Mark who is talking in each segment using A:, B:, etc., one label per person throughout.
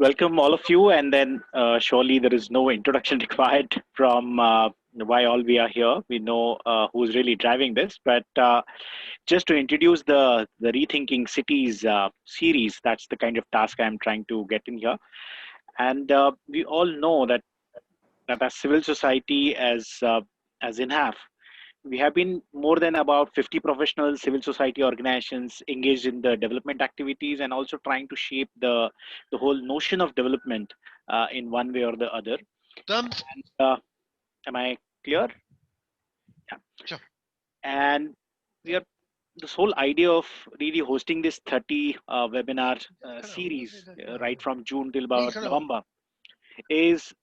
A: Welcome all of you, and then surely there is no introduction required from why all we are here. We know who's really driving this, but just to introduce the Rethinking Cities series, that's the kind of task I'm trying to get in here. And we all know that as civil society, as INHAF, we have been more than about 50 professional civil society organizations engaged in the development activities and also trying to shape the whole notion of development in one way or the other.
B: Thumbs.
A: And, am I clear? Yeah.
B: Sure.
A: And we are this whole idea of really hosting this 30 webinar series right from June till about November is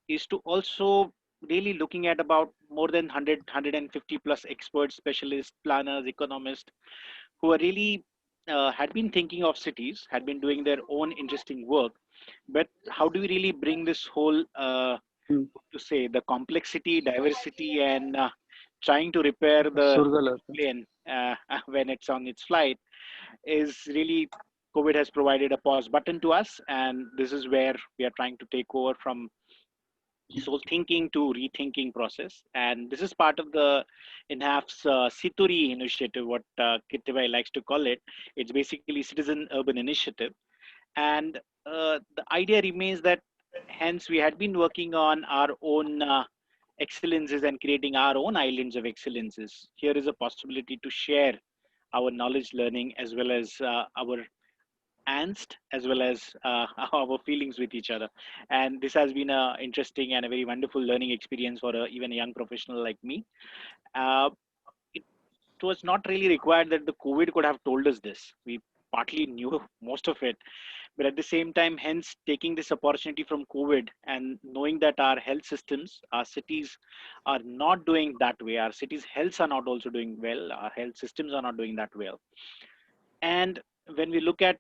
A: is to also really looking at about more than 150 plus experts, specialists, planners, economists who are really had been thinking of cities, had been doing their own interesting work. But how do we really bring this whole, to say, the complexity, diversity, and trying to repair the plane when it's on its flight is really COVID has provided a pause button to us, and this is where we are trying to take over from this whole thinking to rethinking process. And this is part of the INHAF's Situri initiative, what Kittibai likes to call it. It's basically citizen urban initiative. And the idea remains that hence we had been working on our own excellences and creating our own islands of excellences. Here is a possibility to share our knowledge learning as well as our angst as well as our feelings with each other. And this has been a interesting and a very wonderful learning experience for even a young professional like me. uh, it was not really required that the COVID could have told us this. We partly knew most of it, but at the same time, hence taking this opportunity from COVID and knowing that our health systems, our cities are not doing that way. Our cities' healths are not also doing well. Our health systems are not doing that well. And when we look at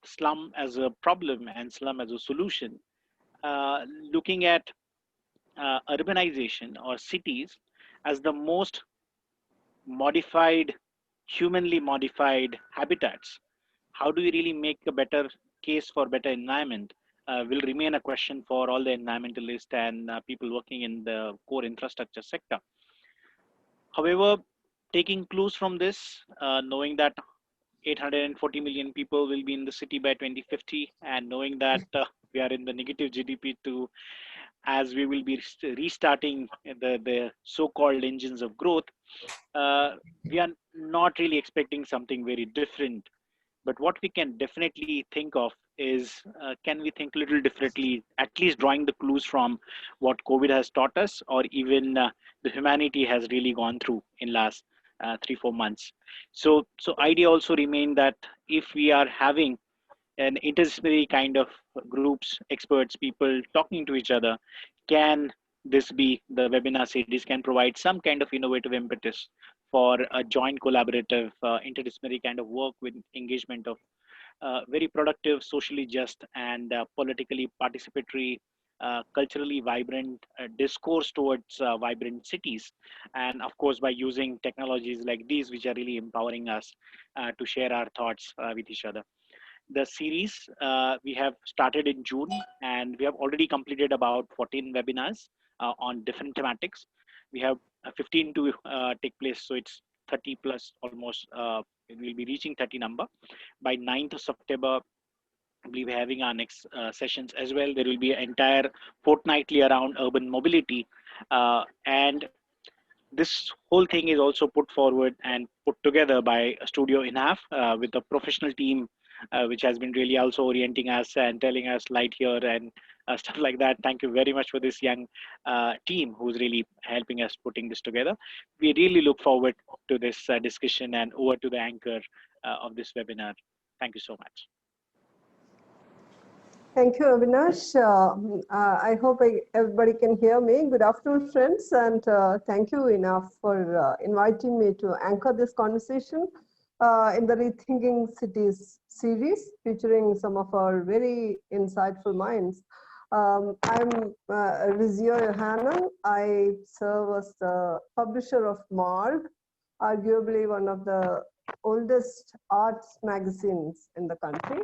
A: slum as a problem and slum as a solution, looking at urbanization or cities as the most modified, humanly modified habitats, how do we really make a better case for better environment will remain a question for all the environmentalists and people working in the core infrastructure sector. However, taking clues from this, knowing that 840 million people will be in the city by 2050, and knowing that we are in the negative GDP to as we will be restarting the so-called engines of growth, we are not really expecting something very different. But what we can definitely think of is, can we think a little differently, at least drawing the clues from what COVID has taught us, or even the humanity has really gone through in last 3-4 months. So idea also remain that if we are having an interdisciplinary kind of groups, experts, people talking to each other, can this be the webinar series can provide some kind of innovative impetus for a joint collaborative interdisciplinary kind of work with engagement of very productive, socially just, and politically participatory, culturally vibrant discourse towards vibrant cities. And of course, by using technologies like these, which are really empowering us to share our thoughts with each other. The series we have started in June, and we have already completed about 14 webinars on different thematics. We have 15 to take place, so it's 30 plus almost. We'll be reaching 30 number by 9th of September. We'll be having our next sessions as well. There will be an entire fortnightly around urban mobility, and this whole thing is also put forward and put together by Studio INHAF with a professional team, which has been really also orienting us and telling us light here and stuff like that. Thank you very much for this young team who's really helping us putting this together. We really look forward to this discussion, and over to the anchor of this webinar. Thank you so much.
C: Thank you, Avinash. I hope everybody can hear me. Good afternoon, friends, and thank you enough for inviting me to anchor this conversation in the Rethinking Cities series, featuring some of our very insightful minds. I'm Rizio Yohannan. I serve as the publisher of Marg, arguably one of the oldest arts magazines in the country.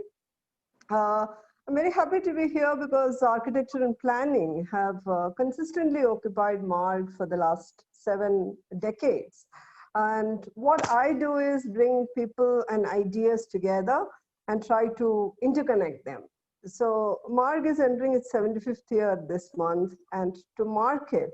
C: Uh, I'm very happy to be here because architecture and planning have consistently occupied Marg for the last 7 decades. And what I do is bring people and ideas together and try to interconnect them. So Marg is entering its 75th year this month, and to mark it,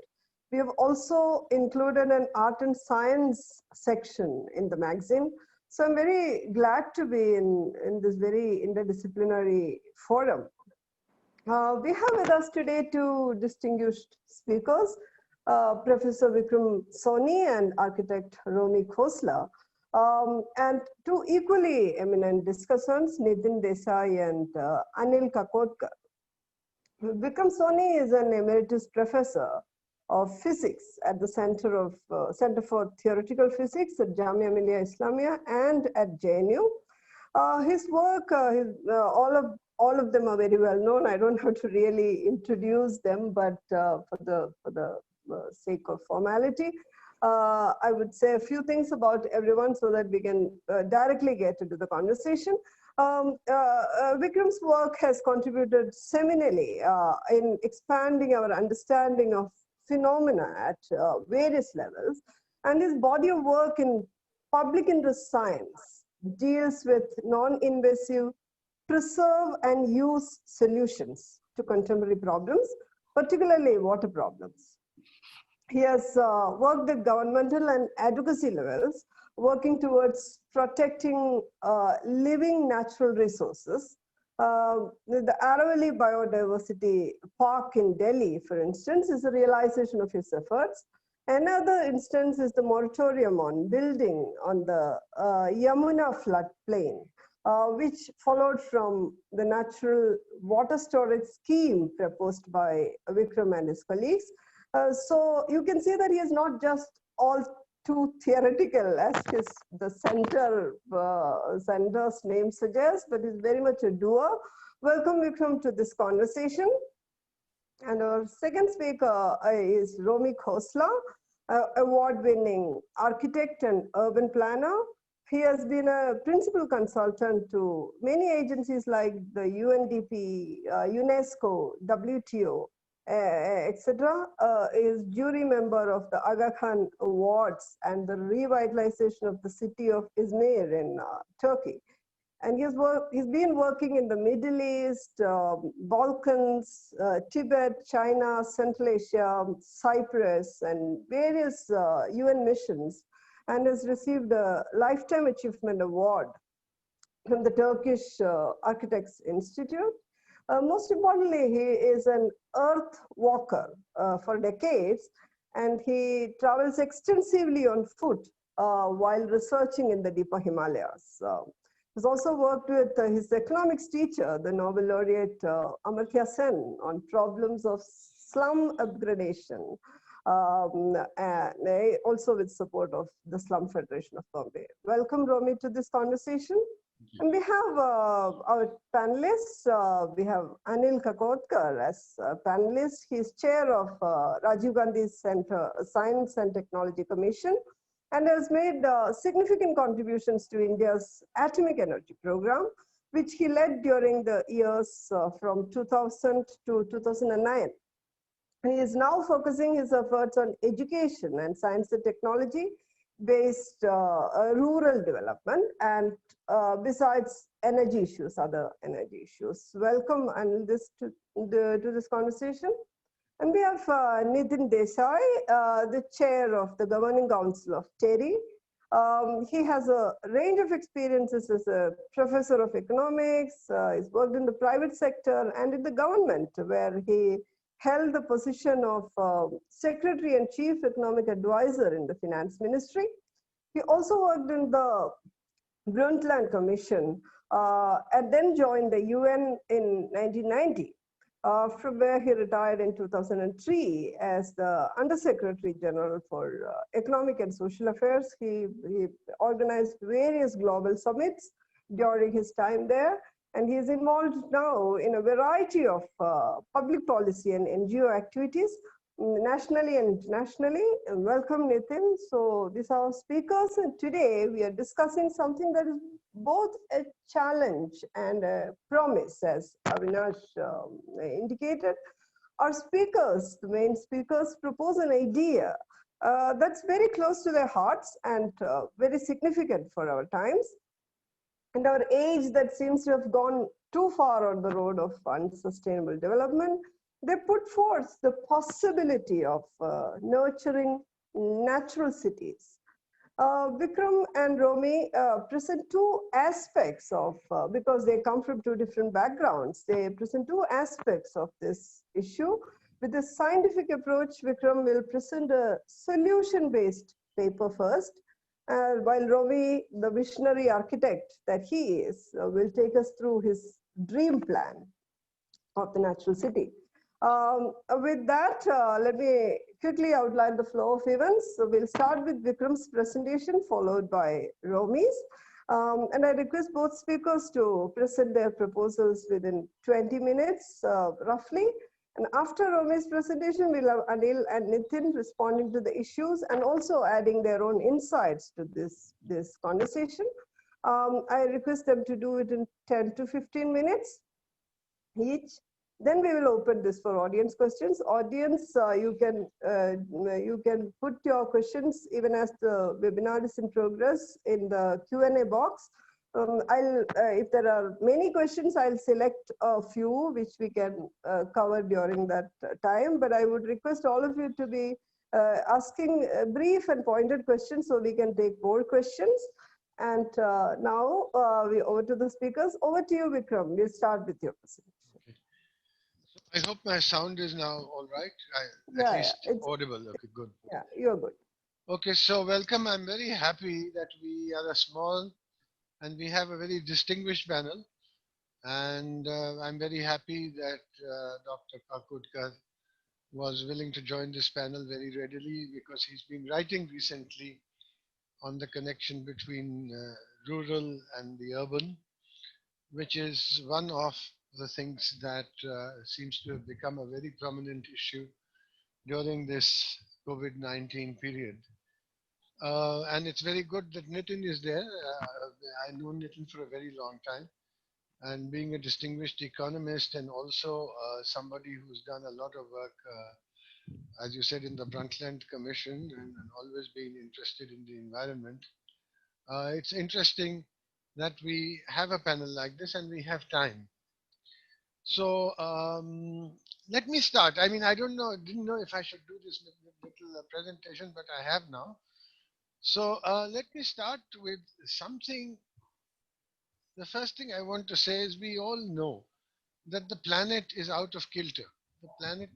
C: we have also included an art and science section in the magazine. So I'm very glad to be in this very interdisciplinary forum. We have with us today two distinguished speakers, Professor Vikram Soni and architect Romi Khosla, and two equally eminent discussants, Nitin Desai and Anil Kakodkar. Vikram Soni is an emeritus professor of physics at the Center for Theoretical Physics at Jamia Millia Islamia and at JNU. His work, all of them are very well known. I don't have to really introduce them, but for the sake of formality, I would say a few things about everyone so that we can directly get into the conversation. Vikram's work has contributed seminally in expanding our understanding of phenomena at various levels, and his body of work in public interest science deals with non-invasive preserve and use solutions to contemporary problems, particularly water problems. He has worked at governmental and advocacy levels, working towards protecting living natural resources. The Aravalli Biodiversity Park in Delhi, for instance, is a realization of his efforts. Another instance is the moratorium on building on the Yamuna floodplain, which followed from the natural water storage scheme proposed by Vikram and his colleagues. So you can see that he is not just all too theoretical as the center's name suggests, but is very much a doer. Welcome, Vikram, to this conversation. And our second speaker is Romi Khosla, award-winning architect and urban planner. He has been a principal consultant to many agencies like the UNDP, UNESCO, WTO, etc. Is jury member of the Aga Khan Awards and the revitalization of the city of Izmir in Turkey. And he's been working in the Middle East, Balkans, Tibet, China, Central Asia, Cyprus, and various UN missions, and has received a Lifetime Achievement Award from the Turkish Architects Institute. Most importantly, he is an earth walker for decades, and he travels extensively on foot while researching in the deeper Himalayas. He's also worked with his economics teacher, the Nobel laureate Amartya Sen, on problems of slum upgradation, and also with support of the Slum Federation of Bombay. Welcome, Romi, to this conversation. And we have our panelists. We have Anil Kakodkar as a panelist. He's chair of Rajiv Gandhi Center Science and Technology Commission, and has made significant contributions to India's atomic energy program, which he led during the years from 2000 to 2009. He is now focusing his efforts on education and science and technology based rural development, and besides energy issues, other energy issues. Welcome, Anil, to this conversation. And we have Nitin Desai, the chair of the Governing Council of TERI. He has a range of experiences as a professor of economics. He's worked in the private sector and in the government, where he held the position of Secretary and Chief Economic Advisor in the Finance Ministry. He also worked in the Brundtland Commission and then joined the UN in 1990. From where he retired in 2003 as the Undersecretary General for Economic and Social Affairs. He organized various global summits during his time there, and he is involved now in a variety of public policy and NGO activities, nationally and internationally. Welcome, Nitin. So these are our speakers, and today we are discussing something that is both a challenge and a promise, as Avinash indicated. Our speakers, the main speakers, propose an idea that's very close to their hearts and very significant for our times and our age that seems to have gone too far on the road of unsustainable development. They put forth the possibility of nurturing natural cities. Vikram and Romi present two aspects of, because they come from two different backgrounds, they present two aspects of this issue. With a scientific approach, Vikram will present a solution-based paper first, while Romi, the visionary architect that he is, will take us through his dream plan of the natural city. With that, let me quickly outline the flow of events. So we'll start with Vikram's presentation, followed by Romi's. And I request both speakers to present their proposals within 20 minutes, roughly. And after Romi's presentation, we'll have Anil and Nitin responding to the issues and also adding their own insights to this conversation. I request them to do it in 10 to 15 minutes each. Then we will open this for audience questions. Audience, you can put your questions even as the webinar is in progress in the Q&A box. If there are many questions, I'll select a few which we can cover during that time. But I would request all of you to be asking brief and pointed questions so we can take more questions. And now we over to the speakers. Over to you, Vikram. We'll start with your presentation.
B: I hope my sound is now all right. At
C: Yeah,
B: least
C: it's
B: audible. Okay, good.
C: yeah, you're good.
B: Okay, so welcome. I'm very happy that we are a small and we have a very distinguished panel. And I'm very happy that Dr. Kakodkar was willing to join this panel very readily because he's been writing recently on the connection between rural and the urban, which is one of the things that seems to have become a very prominent issue during this COVID-19 period. And it's very good that Nitin is there. I know Nitin for a very long time. And being a distinguished economist and also somebody who's done a lot of work, as you said, in the Brundtland Commission and always been interested in the environment, it's interesting that we have a panel like this and we have time. So let me start. I mean, I didn't know if I should do this little presentation, but I have now. So let me start with something. The first thing I want to say is we all know that the planet is out of kilter. The planet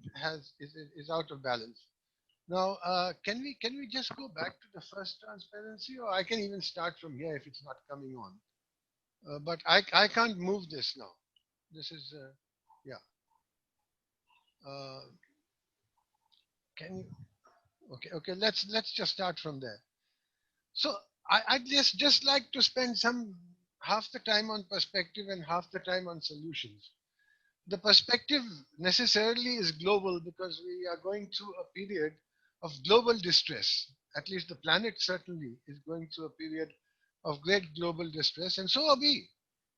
B: is out of balance. Now, can we just go back to the first transparency, or I can even start from here if it's not coming on. But I can't move this now. This is yeah. Can you? Okay. Let's just start from there. So I'd just like to spend half the time on perspective and half the time on solutions. The perspective necessarily is global because we are going through a period of global distress. At least the planet certainly is going through a period of great global distress, and so are we.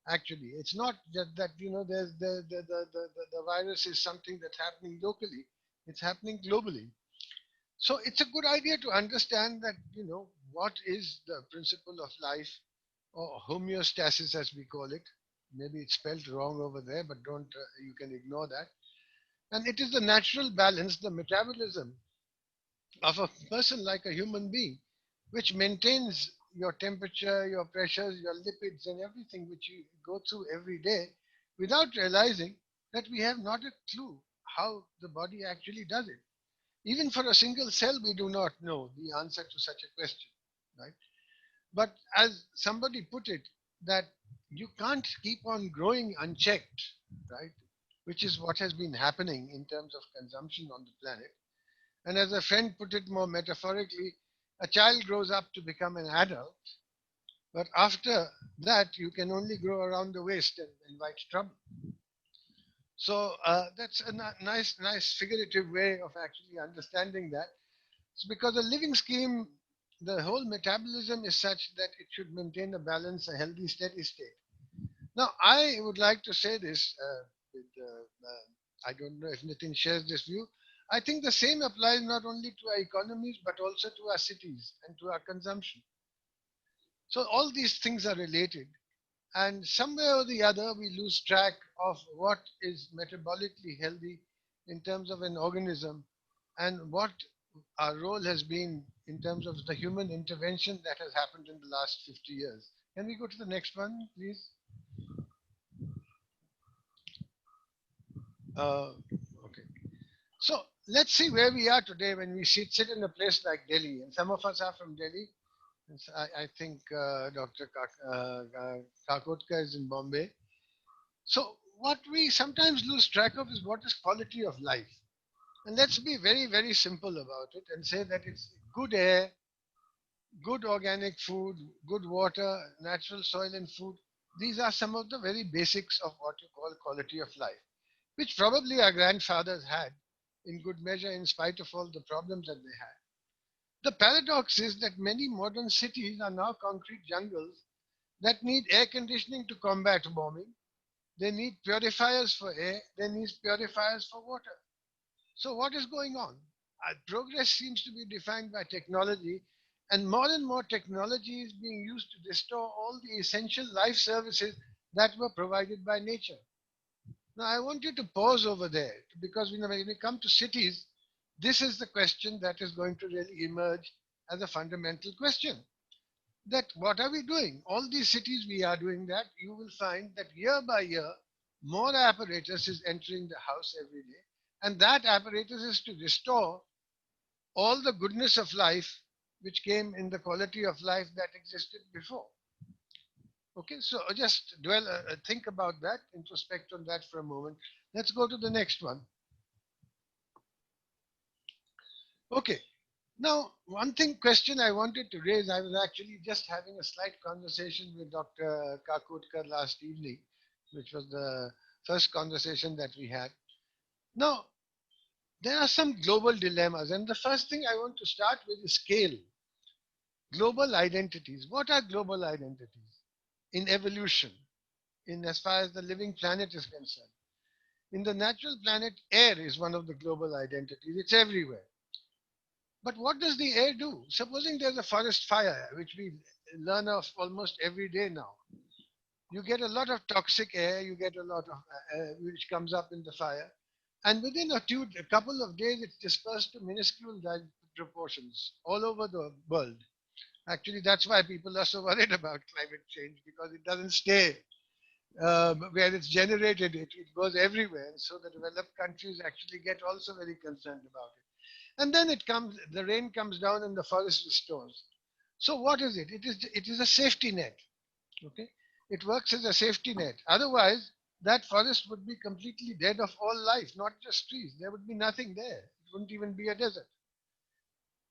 B: Actually, it's not that there's the virus is something that's happening locally. It's happening globally. So it's a good idea to understand that what is the principle of life, or homeostasis as we call it. Maybe it's spelled wrong over there, but don't you can ignore that. And it is the natural balance, the metabolism of a person like a human being, which maintains your temperature, your pressures, your lipids, and everything which you go through every day without realizing that we have not a clue how the body actually does it. Even for a single cell, we do not know the answer to such a question, right? But as somebody put it, that you can't keep on growing unchecked, right? Which is what has been happening in terms of consumption on the planet. And as a friend put it more metaphorically, a child grows up to become an adult, but after that, you can only grow around the waist and invite trouble. So that's a nice figurative way of actually understanding that. It's because the living scheme, the whole metabolism is such that it should maintain a balance, a healthy, steady state. Now, I would like to say this. I don't know if Nitin shares this view. I think the same applies not only to our economies but also to our cities and to our consumption. So all these things are related, and somewhere or the other we lose track of what is metabolically healthy in terms of an organism and what our role has been in terms of the human intervention that has happened in the last 50 years. Can we go to the next one, please? Okay. So let's see where we are today when we sit in a place like Delhi. And some of us are from Delhi. And I think Dr. Kakodkar is in Bombay. So what we sometimes lose track of is what is quality of life. And let's be very, very simple about it and say that it's good air, good organic food, good water, natural soil and food. These are some of the very basics of what you call quality of life, which probably our grandfathers had in good measure in spite of all the problems that they had. The paradox is that many modern cities are now concrete jungles that need air conditioning to combat warming. They need purifiers for air, they need purifiers for water. So, what is going on? Progress seems to be defined by technology, and more technology is being used to restore all the essential life services that were provided by nature. Now, I want you to pause over there because when we come to cities, this is the question that is going to really emerge as a fundamental question. That what are we doing? All these cities we are doing that. You will find that year by year, more apparatus is entering the house every day, and that apparatus is to restore all the goodness of life which came in the quality of life that existed before. Okay, so just think about that, introspect on that for a moment. Let's go to the next one. Okay, now one question I wanted to raise, I was actually just having a slight conversation with Dr. Kakodkar last evening, which was the first conversation that we had. Now, there are some global dilemmas, and the first thing I want to start with is scale. Global identities. What are global identities? In evolution, in as far as the living planet is concerned. In the natural planet, air is one of the global identities. It's everywhere. But what does the air do? Supposing there's a forest fire, which we learn of almost every day now. You get a lot of toxic air, you get a lot of which comes up in the fire. And within a couple of days, it's dispersed to minuscule proportions all over the world. Actually, that's why people are so worried about climate change because it doesn't stay where it's generated. It goes everywhere. And so the developed countries actually get also very concerned about it. And then the rain comes down and the forest restores. So what is it? It is a safety net. Okay, it works as a safety net. Otherwise, that forest would be completely dead of all life, not just trees. There would be nothing there. It wouldn't even be a desert.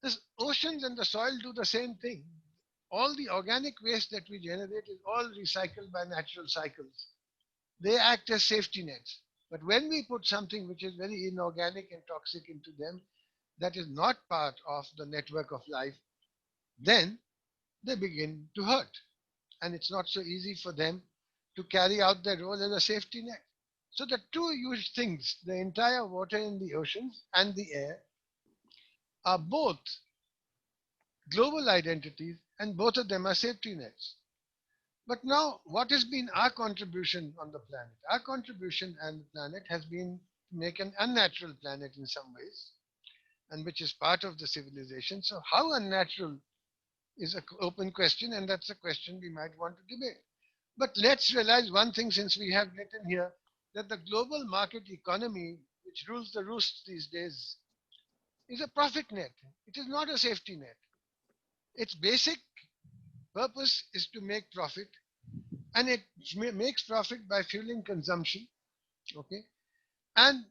B: The oceans and the soil do the same thing. All the organic waste that we generate is all recycled by natural cycles. They act as safety nets. But when we put something which is very inorganic and toxic into them, that is not part of the network of life, then they begin to hurt. And it's not so easy for them to carry out their role as a safety net. So the two huge things, the entire water in the oceans and the air, are both global identities, and both of them are safety nets. But now, what has been our contribution on the planet? Our contribution on the planet has been to make an unnatural planet in some ways, and which is part of the civilization. So, how unnatural is an open question, and that's a question we might want to debate. But let's realize one thing since we have written here that the global market economy, which rules the roost these days, is a profit net. It is not a safety net. Its basic purpose is to make profit, and it makes profit by fueling consumption. Okay, and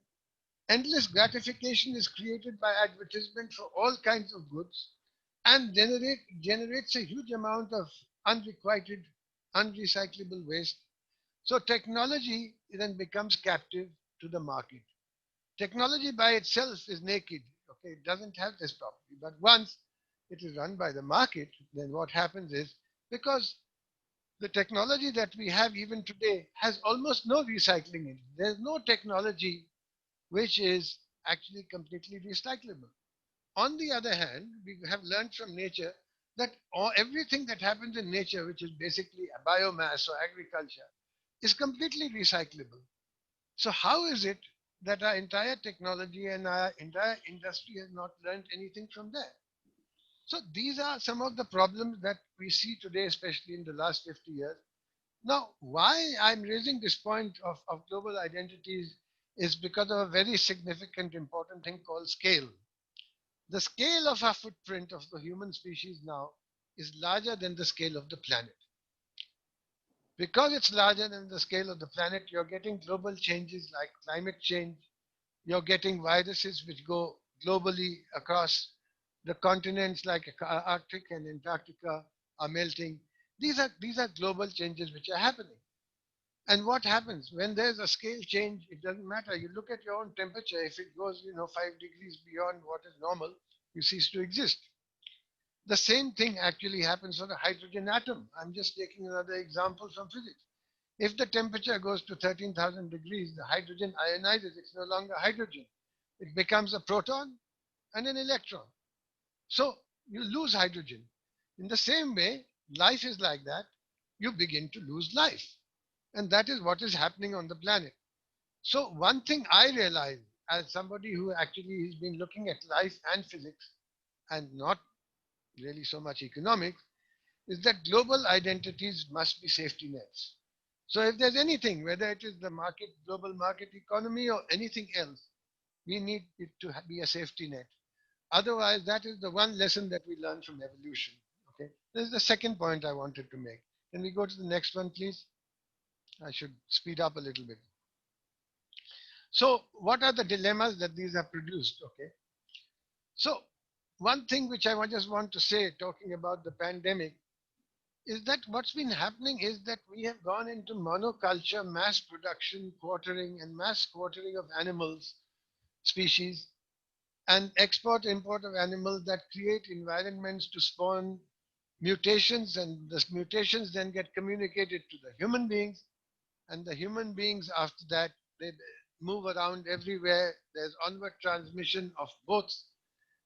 B: endless gratification is created by advertisement for all kinds of goods, and generates a huge amount of unrequited, unrecyclable waste. So technology then becomes captive, to the market. Technology by itself is naked. Okay, it doesn't have this property. But once it is run by the market, then what happens is, because the technology that we have even today has almost no recycling in it. There's no technology which is actually completely recyclable. On the other hand, we have learned from nature that everything that happens in nature, which is basically a biomass or agriculture, is completely recyclable. So how is it that our entire technology and our entire industry has not learned anything from there? So these are some of the problems that we see today, especially in the last 50 years. Now, why I'm raising this point of global identities is because of a very significant, important thing called scale. The scale of our footprint of the human species now is larger than the scale of the planet. Because it's larger than the scale of the planet, you're getting global changes like climate change. You're getting viruses which go globally across the continents like Arctic and Antarctica are melting. These are global changes which are happening. And what happens when there's a scale change? It doesn't matter. You look at your own temperature. If it goes, 5 degrees beyond what is normal, you cease to exist. The same thing actually happens for the hydrogen atom. I'm just taking another example from physics. If the temperature goes to 13,000 degrees, the hydrogen ionizes. It's no longer hydrogen. It becomes a proton and an electron. So you lose hydrogen. In the same way, life is like that. You begin to lose life. And that is what is happening on the planet. So one thing I realize as somebody who actually has been looking at life and physics and not really so much economics is that global identities must be safety nets. So if there's anything, whether it is the market, global market economy or anything else, we need it to be a safety net. Otherwise, that is the one lesson that we learn from evolution. Okay, this is the second point I wanted to make. Can we go to the next one, please? I should speed up a little bit. So what are the dilemmas that these have produced? Okay. So one thing which I just want to say, talking about the pandemic, is that what's been happening is that we have gone into monoculture, mass production, quartering, and mass quartering of animals, species, and export import of animals that create environments to spawn mutations, and the mutations then get communicated to the human beings, and the human beings after that they move around everywhere. There's onward transmission of both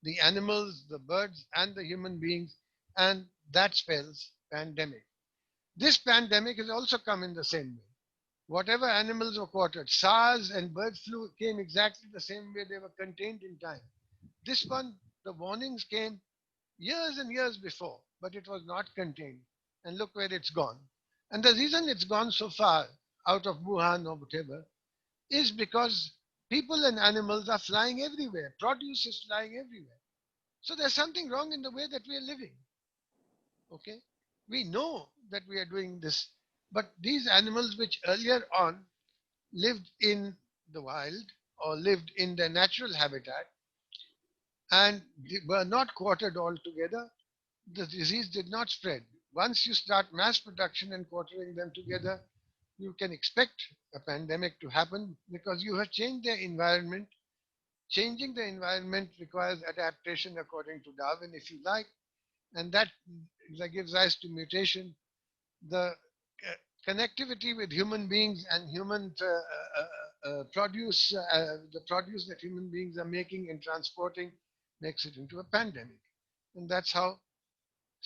B: the animals, the birds, and the human beings, and that spells pandemic. This pandemic has also come in the same way. Whatever animals were quartered, SARS and bird flu came exactly the same way. They were contained in time. This one, the warnings came years and years before, but it was not contained. And look where it's gone. And the reason it's gone so far out of Wuhan or whatever is because people and animals are flying everywhere. Produce is flying everywhere. So there's something wrong in the way that we are living. Okay? We know that we are doing this, but these animals which earlier on lived in the wild or lived in their natural habitat and were not quartered all together, the disease did not spread. Once you start mass production and quartering them together, you can expect a pandemic to happen because you have changed their environment. Changing the environment requires adaptation according to Darwin, if you like, and that gives rise to mutation. The connectivity with human beings and human produce, the produce that human beings are making and transporting makes it into a pandemic. And that's how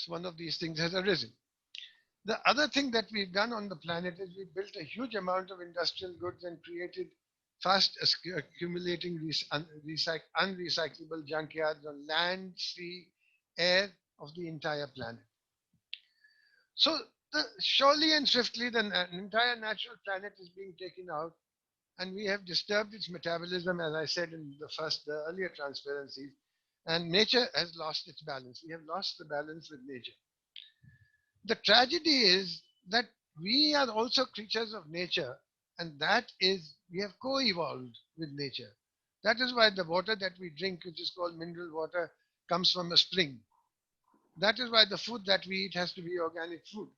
B: one of these things has arisen. The other thing that we've done on the planet is we built a huge amount of industrial goods and created fast accumulating unrecyclable junkyards on land, sea, air of the entire planet. So surely and swiftly the entire natural planet is being taken out, and we have disturbed its metabolism, as I said in the earlier transparencies, and nature has lost its balance. We have lost the balance with nature. The tragedy is that we are also creatures of nature, and that is, we have co-evolved with nature. That is why the water that we drink, which is called mineral water, comes from a spring. That is why the food that we eat has to be organic food.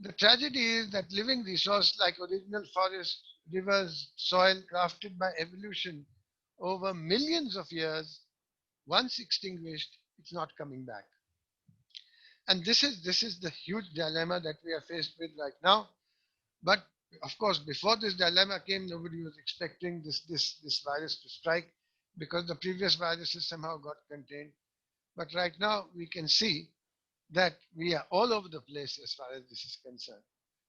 B: The tragedy is that living resource like original forest, rivers, soil crafted by evolution over millions of years, once extinguished, it's not coming back. And this is the huge dilemma that we are faced with right now. But of course, before this dilemma came, nobody was expecting this virus to strike because the previous viruses somehow got contained. But right now, we can see that we are all over the place as far as this is concerned.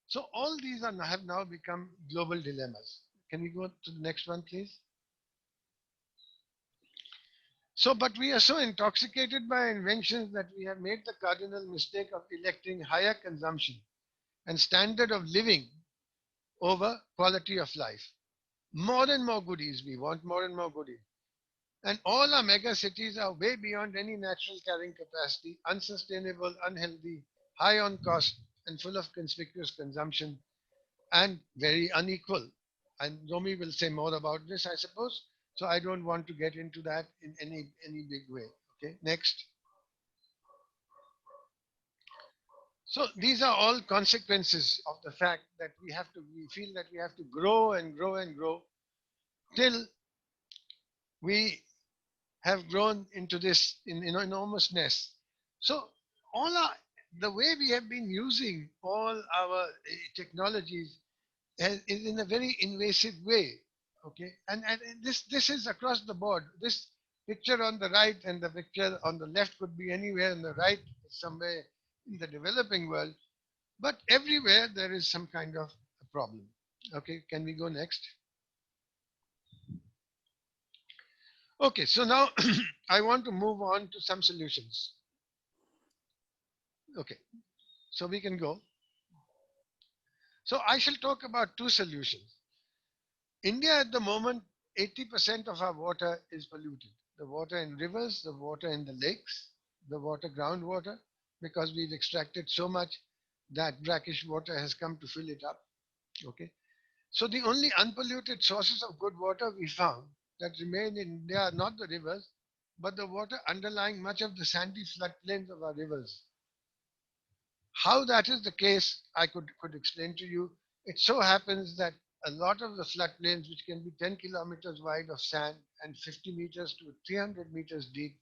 B: So all these have now become global dilemmas. Can we go to the next one, please? So, but we are so intoxicated by inventions that we have made the cardinal mistake of electing higher consumption and standard of living over quality of life. More and more goodies, we want more and more goodies. And all our mega cities are way beyond any natural carrying capacity, unsustainable, unhealthy, high on cost, and full of conspicuous consumption, and very unequal. And Romi will say more about this, I suppose. So I don't want to get into that in any big way. Okay, next. So these are all consequences of the fact that we feel that we have to grow and grow and grow till we have grown into this enormousness. So all our, the way we have been using all our technologies is in a very invasive way. Okay, and this is across the board. This picture on the right and the picture on the left could be anywhere, and the right is somewhere in the developing world, but everywhere there is some kind of a problem. Okay, can we go next? Okay, so now I want to move on to some solutions. Okay, so we can go. So I shall talk about two solutions. India at the moment, 80% of our water is polluted. The water in rivers, the water in the lakes, the water groundwater, because we've extracted so much that brackish water has come to fill it up. Okay. So the only unpolluted sources of good water we found that remain in India are not the rivers, but the water underlying much of the sandy floodplains of our rivers. How that is the case, I could explain to you. It so happens that a lot of the floodplains, which can be 10 kilometers wide of sand and 50 meters to 300 meters deep,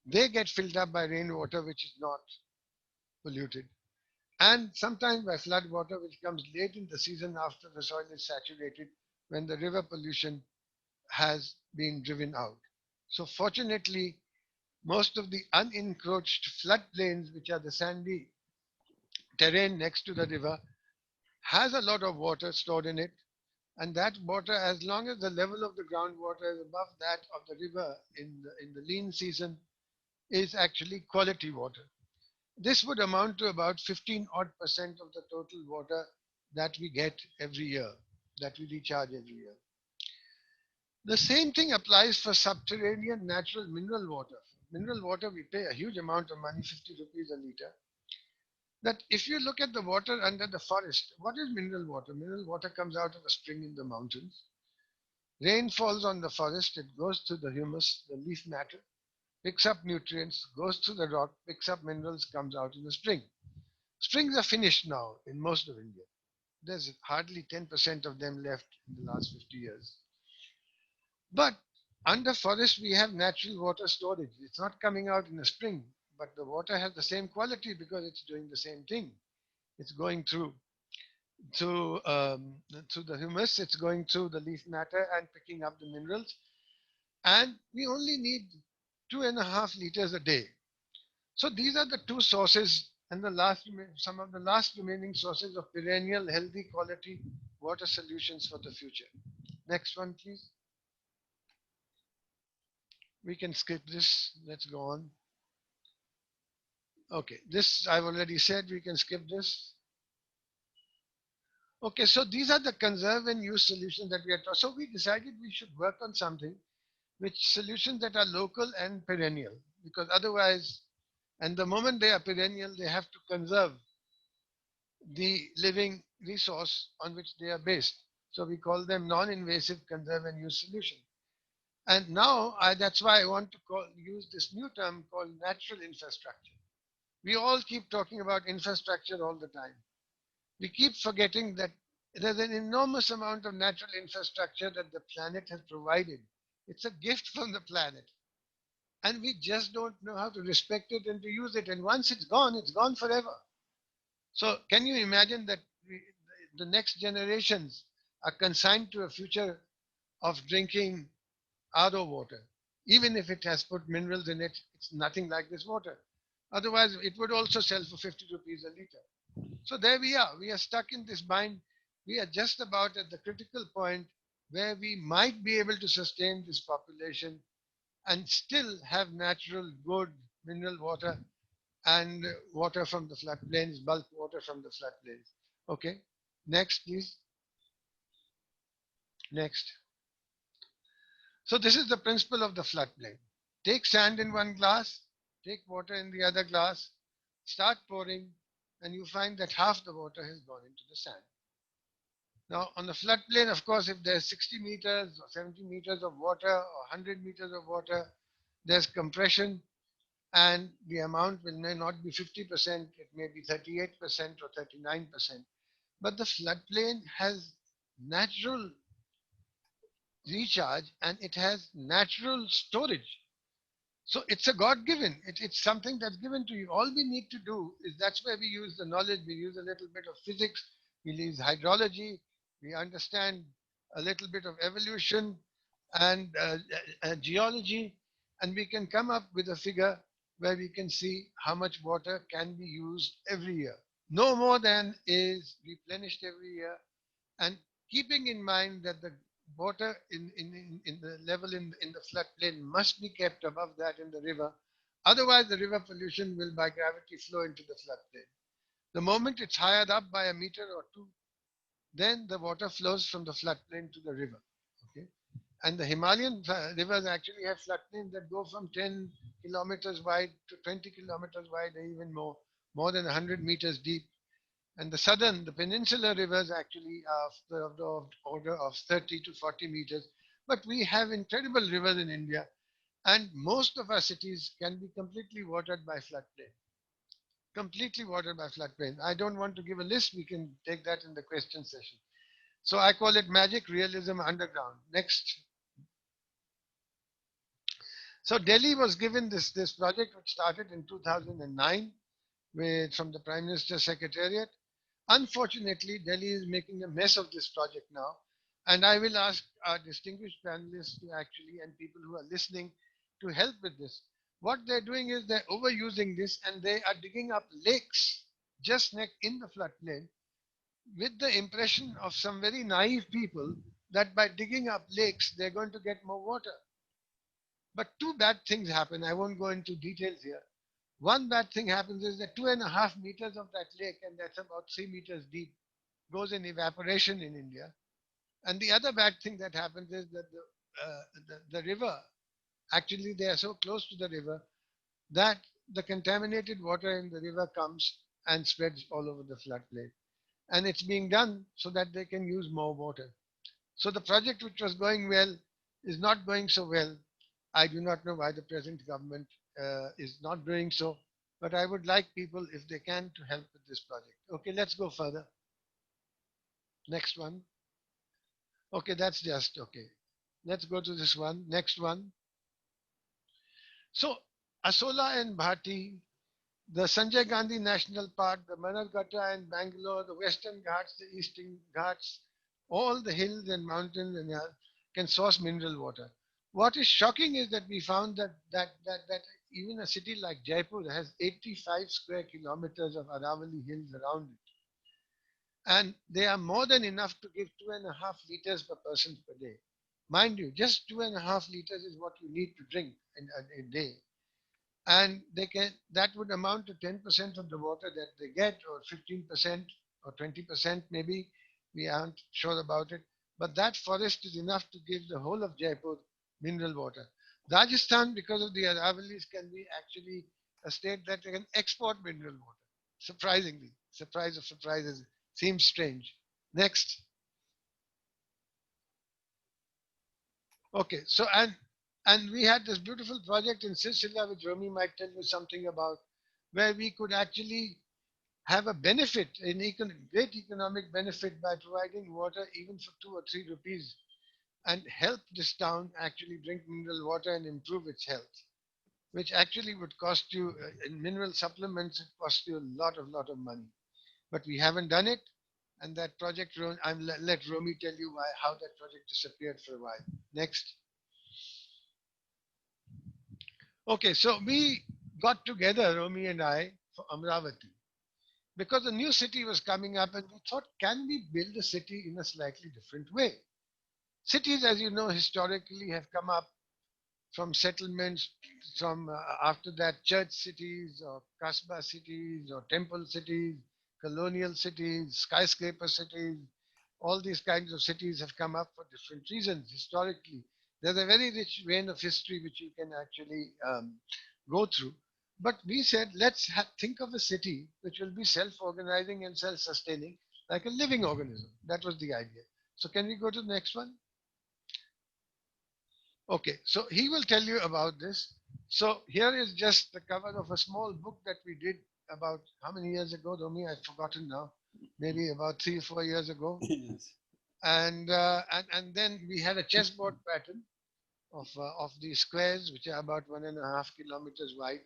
B: they get filled up by rainwater, which is not polluted. And sometimes by flood water, which comes late in the season after the soil is saturated, when the river pollution has been driven out. So fortunately, most of the unencroached floodplains, which are the sandy terrain next to the river, has a lot of water stored in it. And that water, as long as the level of the groundwater is above that of the river in the lean season, is actually quality water. This would amount to about 15 odd percent of the total water that we get every year, that we recharge every year. The same thing applies for subterranean natural mineral water. Mineral water, we pay a huge amount of money, 50 rupees a liter. That if you look at the water under the forest, what is mineral water? Mineral water comes out of a spring in the mountains. Rain falls on the forest, it goes through the humus, the leaf matter, picks up nutrients, goes through the rock, picks up minerals, comes out in the spring. Springs are finished now in most of India. There's hardly 10% of them left in the last 50 years. But under forest, we have natural water storage. It's not coming out in the spring, but the water has the same quality because it's doing the same thing. It's going through the humus, it's going through the leaf matter and picking up the minerals. And we only need 2.5 liters a day. So these are the two sources and some of the last remaining sources of perennial, healthy, quality water solutions for the future. Next one, please. We can skip this. Let's go on. Okay, this I've already said. We can skip this. Okay, so these are the conserve and use solutions that we are taught. So we decided we should work on something which solutions that are local and perennial, because otherwise, and the moment they are perennial, they have to conserve the living resource on which they are based. So we call them non-invasive conserve and use solution. And now that's why I want to use this new term called natural infrastructure. We all keep talking about infrastructure all the time. We keep forgetting that There's an enormous amount of natural infrastructure that the planet has provided. It's a gift from the planet. And we just don't know how to respect it and to use it. And once it's gone forever. So can you imagine that the next generations are consigned to a future of drinking RO water? Even if it has put minerals in it, it's nothing like this water. Otherwise, it would also sell for 50 rupees a liter. So there we are. We are stuck in this bind. We are just about at the critical point where we might be able to sustain this population and still have natural, good mineral water and water from the floodplains, bulk water from the floodplains. Okay, next, please. Next. So this is the principle of the floodplain. Take sand in one glass, take water in the other glass, start pouring, and you find that half the water has gone into the sand. Now, on the floodplain, of course, if there's 60 meters or 70 meters of water or 100 meters of water, there's compression, and the amount may not be 50%, it may be 38% or 39%. But the floodplain has natural recharge and it has natural storage. So it's a God given, it's something that's given to you. All we need to do is that's where we use the knowledge, we use a little bit of physics, we use hydrology, we understand a little bit of evolution and geology, and we can come up with a figure where we can see how much water can be used every year. No more than is replenished every year, and keeping in mind that the water in the level in the floodplain must be kept above that in the river. Otherwise, the river pollution will by gravity flow into the floodplain. The moment it's higher up by a meter or two, then the water flows from the floodplain to the river. Okay? And the Himalayan rivers actually have floodplains that go from 10 kilometers wide to 20 kilometers wide, and even more than 100 meters deep. And the peninsular rivers actually are of the order of 30 to 40 meters. But we have incredible rivers in India, and most of our cities can be completely watered by floodplain. Completely watered by floodplain. I don't want to give a list. We can take that in the question session. So I call it magic realism underground. Next. So Delhi was given this project, which started in 2009 from the Prime Minister's Secretariat. Unfortunately, Delhi is making a mess of this project now. And I will ask our distinguished panelists to actually, and people who are listening, to help with this. What they're doing is they're overusing this and they are digging up lakes just in the floodplain with the impression of some very naive people that by digging up lakes, they're going to get more water. But two bad things happen. I won't go into details here. One bad thing happens is that 2.5 meters of that lake, and that's about 3 meters deep, goes in evaporation in India. And the other bad thing that happens is that the river, actually they are so close to the river that the contaminated water in the river comes and spreads all over the floodplain. And it's being done so that they can use more water. So the project which was going well is not going so well. I do not know why the present government is not doing so, but I would like people, if they can, to help with this project. Okay, let's go further. Next one. Okay, that's just okay. Let's go to this one. Next one. So Asola and Bhati, the Sanjay Gandhi National Park, the Manarghatta and Bangalore, the Western Ghats, the Eastern Ghats, all the hills and mountains and can source mineral water. What is shocking is that we found that even a city like Jaipur has 85 square kilometers of Aravali hills around it. And they are more than enough to give 2.5 liters per person per day. Mind you, just 2.5 liters is what you need to drink in a day. And that would amount to 10% of the water that they get, or 15% or 20% maybe. We aren't sure about it. But that forest is enough to give the whole of Jaipur mineral water. Rajasthan, because of the Aravalis, can be actually a state that can export mineral water. Surprisingly, surprise of surprises, seems strange. Next. Okay, so and we had this beautiful project in Sicily, which Romi might tell you something about, where we could actually have a benefit, great economic benefit by providing water even for 2 or 3 rupees and help this town actually drink mineral water and improve its health, which actually would cost you in mineral supplements, it costs you lot of money. But we haven't done it. And that project, let Romi tell you how that project disappeared for a while. Next. Okay, so we got together, Romi and I, for Amravati because a new city was coming up and we thought, can we build a city in a slightly different way? Cities, as you know, historically have come up from settlements, from after that church cities or kasbah cities or temple cities, colonial cities, skyscraper cities. All these kinds of cities have come up for different reasons historically. There's a very rich vein of history which you can actually go through. But we said, let's think of a city which will be self-organizing and self-sustaining like a living organism. That was the idea. So can we go to the next one? Okay, so he will tell you about this. So here is just the cover of a small book that we did about how many years ago, Romi? I've forgotten now. Maybe about 3 or 4 years ago.
D: Yes.
B: And then we had a chessboard pattern of these squares, which are about 1.5 kilometers wide,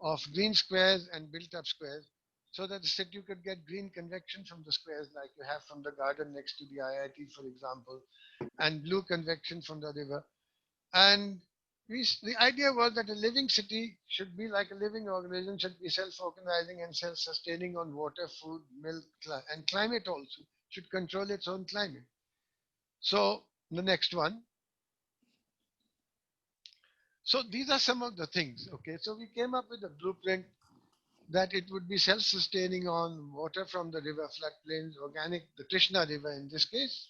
B: of green squares and built-up squares, so that the city could get green convection from the squares, like you have from the garden next to the IIT, for example, and blue convection from the river. And the idea was that a living city should be like a living organism, should be self-organizing and self-sustaining on water, food, milk, and climate also, should control its own climate. So the next one. So these are some of the things, okay? So we came up with a blueprint that it would be self-sustaining on water from the river floodplains, organic, the Krishna River in this case,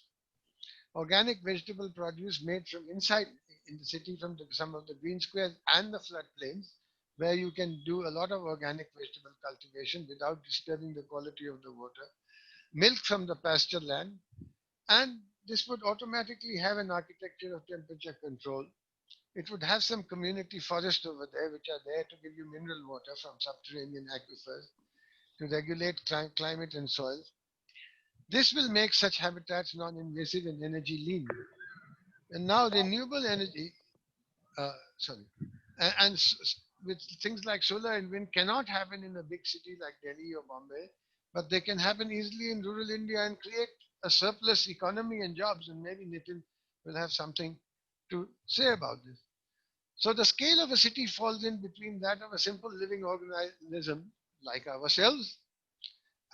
B: organic vegetable produce made from inside in the city from some of the green squares and the floodplains, where you can do a lot of organic vegetable cultivation without disturbing the quality of the water, milk from the pasture land, and this would automatically have an architecture of temperature control. It would have some community forest over there, which are there to give you mineral water from subterranean aquifers to regulate climate and soil. This will make such habitats non-invasive and energy lean. And now renewable energy, sorry, and with things like solar and wind cannot happen in a big city like Delhi or Bombay, but they can happen easily in rural India and create a surplus economy and jobs. And maybe Nitin will have something to say about this. So the scale of a city falls in between that of a simple living organism like ourselves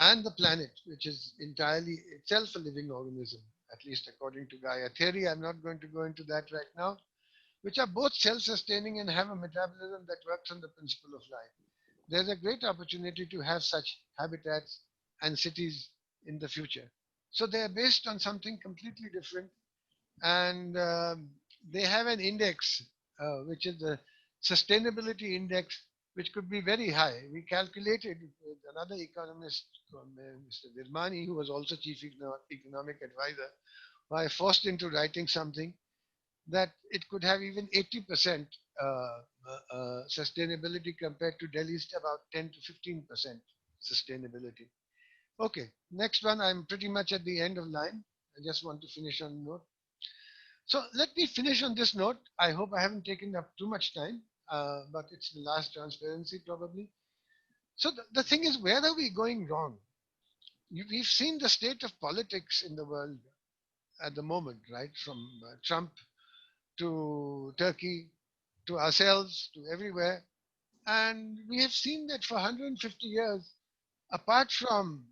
B: and the planet, which is entirely itself a living organism, at least according to Gaia theory. I'm not going to go into that right now, which are both self-sustaining and have a metabolism that works on the principle of life. There's a great opportunity to have such habitats and cities in the future. So they are based on something completely different, and they have an index, which is the sustainability index, which could be very high. We calculated with another economist, Mr. Virmani, who was also chief economic advisor, who I forced into writing something that it could have even 80% sustainability compared to Delhi's about 10 to 15% sustainability. Okay, next one. I'm pretty much at the end of line. I just want to finish on a note. So let me finish on this note. I hope I haven't taken up too much time, but it's the last transparency probably. So the thing is, where are we going wrong? We've seen the state of politics in the world at the moment, right? From Trump to Turkey, to ourselves, to everywhere. And we have seen that for 150 years, apart from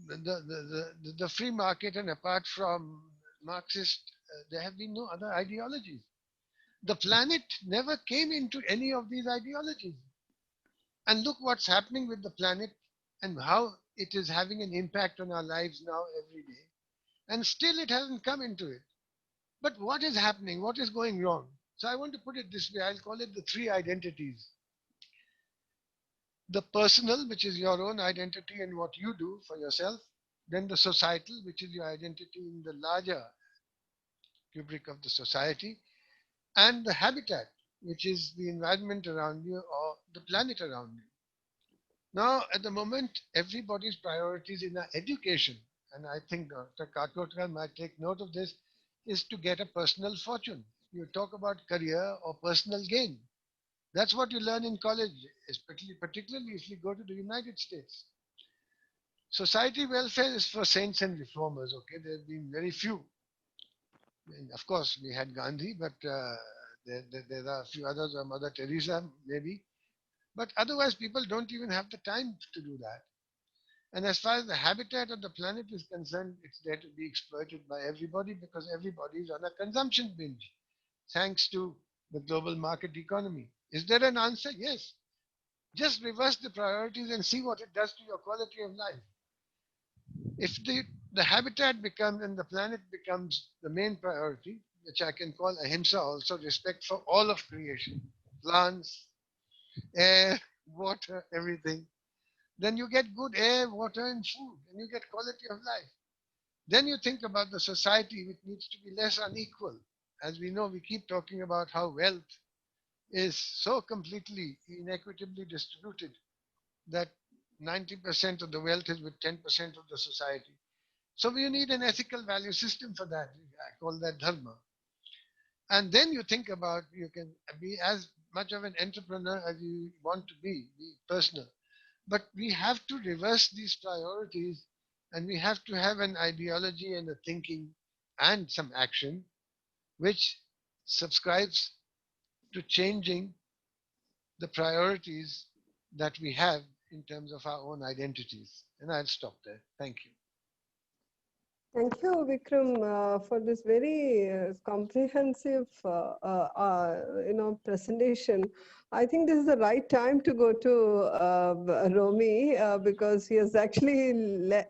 B: the free market and apart from Marxist, there have been no other ideologies. The planet never came into any of these ideologies. And look what's happening with the planet and how it is having an impact on our lives now every day. And still it hasn't come into it. But what is happening? What is going wrong? So I want to put it this way. I'll call it the three identities. The personal, which is your own identity and what you do for yourself. Then the societal, which is your identity in the larger rubric of the society. And the habitat, which is the environment around you or the planet around you. Now, at the moment, everybody's priorities in our education, and I think Dr. Kakodkar might take note of this, is to get a personal fortune. You talk about career or personal gain. That's what you learn in college, especially particularly if you go to the United States. Society welfare is for saints and reformers. Okay, there have been very few. And of course, we had Gandhi, but there are a few others, or Mother Teresa, maybe. But otherwise, people don't even have the time to do that. And as far as the habitat of the planet is concerned, it's there to be exploited by everybody because everybody is on a consumption binge, thanks to the global market economy. Is there an answer? Yes. Just reverse the priorities and see what it does to your quality of life. If the habitat becomes and the planet becomes the main priority, which I can call ahimsa also, respect for all of creation, plants, air, water, everything, then you get good air, water, and food, and you get quality of life. Then you think about the society which needs to be less unequal. As we know, we keep talking about how wealth is so completely inequitably distributed that 90% of the wealth is with 10% of the society. So we need an ethical value system for that. I call that dharma. And then you think about you can be as much of an entrepreneur as you want to be personal. But we have to reverse these priorities and we have to have an ideology and a thinking and some action which subscribes to changing the priorities that we have in terms of our own identities. And I'll stop there. Thank you.
C: Thank you, Vikram, for this very comprehensive, presentation. I think this is the right time to go to Romi because he has actually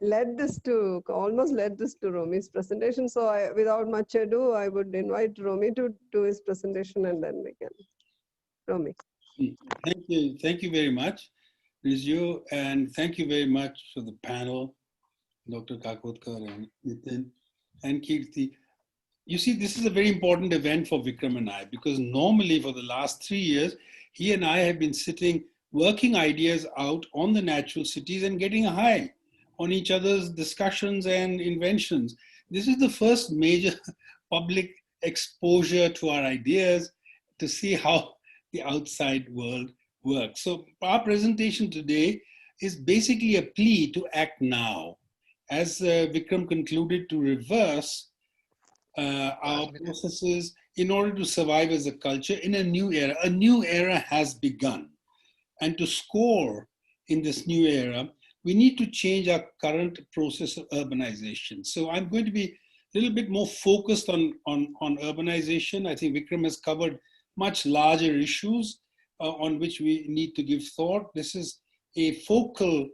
C: led this to Romi's presentation. So, without much ado, I would invite Romi to do his presentation, and then we can. Romi.
D: Thank you very much, Rizio, and thank you very much for the panel. Dr. Kakodkar and Nitin and Kirti. You see, this is a very important event for Vikram and I because normally for the last 3 years, he and I have been sitting, working ideas out on the natural cities and getting high on each other's discussions and inventions. This is the first major public exposure to our ideas to see how the outside world works. So our presentation today is basically a plea to act now. As Vikram concluded, to reverse our processes in order to survive as a culture in a new era. A new era has begun. And to score in this new era, we need to change our current process of urbanization. So I'm going to be a little bit more focused on urbanization. I think Vikram has covered much larger issues on which we need to give thought. This is a focal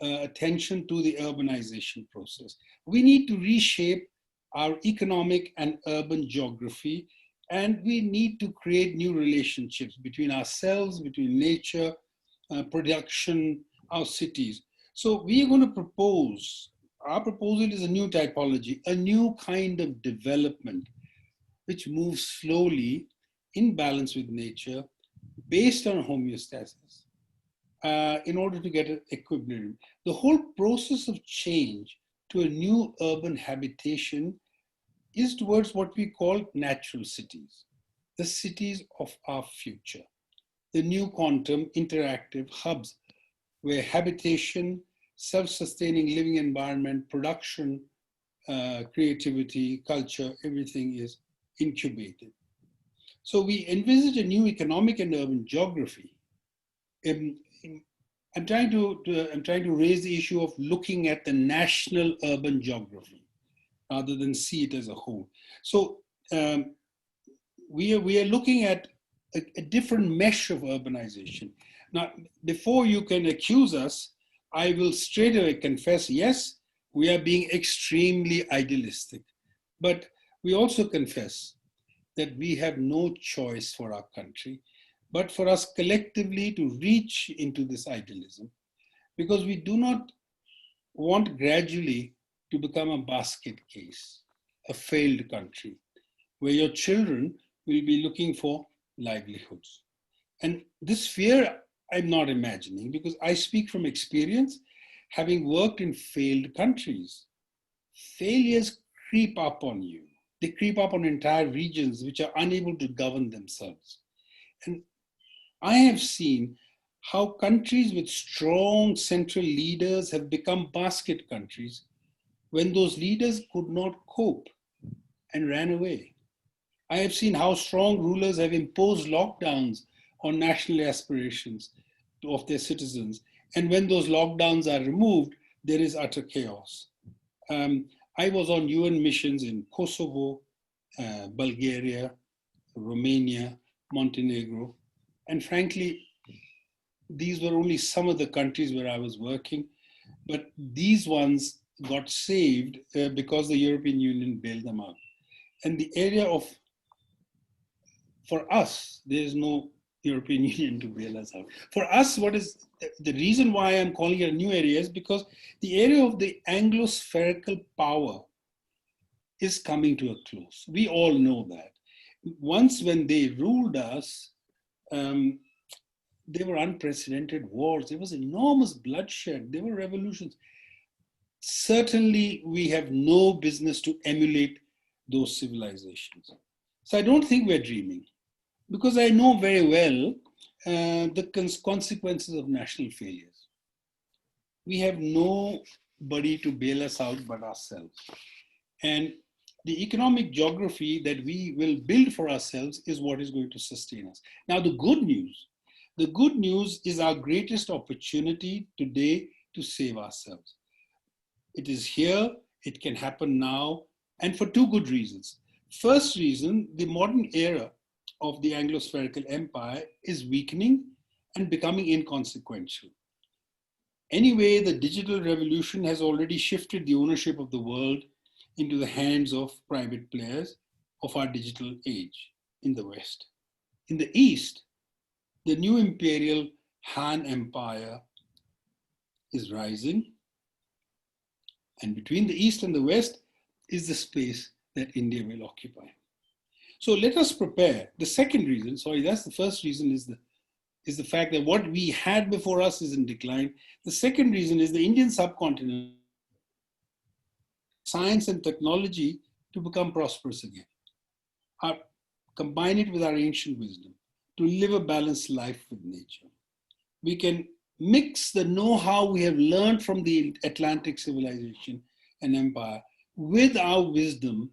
D: attention to the urbanization process. We need to reshape our economic and urban geography, and we need to create new relationships between ourselves, between nature, production, our cities. So we are going to propose, our proposal is a new typology, a new kind of development which moves slowly in balance with nature based on homeostasis. In order to get an equilibrium. The whole process of change to a new urban habitation is towards what we call natural cities, the cities of our future, the new quantum interactive hubs where habitation, self-sustaining living environment, production, creativity, culture, everything is incubated. So we envisage a new economic and urban geography. I'm trying to raise the issue of looking at the national urban geography rather than see it as a whole. So we are looking at a different mesh of urbanization. Now, before you can accuse us, I will straight away confess, yes, we are being extremely idealistic, but we also confess that we have no choice for our country but for us collectively to reach into this idealism, because we do not want gradually to become a basket case, a failed country, where your children will be looking for livelihoods. And this fear I'm not imagining, because I speak from experience, having worked in failed countries. Failures creep up on you. They creep up on entire regions which are unable to govern themselves. And I have seen how countries with strong central leaders have become basket countries when those leaders could not cope and ran away. I have seen how strong rulers have imposed lockdowns on national aspirations of their citizens. And when those lockdowns are removed, there is utter chaos. I was on UN missions in Kosovo, Bulgaria, Romania, Montenegro, and frankly, these were only some of the countries where I was working, but these ones got saved because the European Union bailed them out. And the area of, for us, there is no European Union to bail us out. For us, what is the reason why I'm calling it a new area is because the area of the Anglo-spherical power is coming to a close. We all know that. Once when they ruled us, there were unprecedented wars. There was enormous bloodshed. There were revolutions. Certainly, we have no business to emulate those civilizations. So I don't think we're dreaming, because I know very well the consequences of national failures. We have nobody to bail us out but ourselves. And the economic geography that we will build for ourselves is what is going to sustain us. Now, the good news is our greatest opportunity today to save ourselves. It is here, it can happen now, and for two good reasons. First reason, the modern era of the Anglo-spherical empire is weakening and becoming inconsequential. Anyway, the digital revolution has already shifted the ownership of the world into the hands of private players of our digital age in the West. In the East, the new imperial Han Empire is rising, and between the East and the West is the space that India will occupy. So let us prepare. The second reason, that's the first reason, is the fact that what we had before us is in decline. The second reason is the Indian subcontinent, science and technology to become prosperous again. Combine it with our ancient wisdom to live a balanced life with nature. We can mix the know-how we have learned from the Atlantic civilization and empire with our wisdom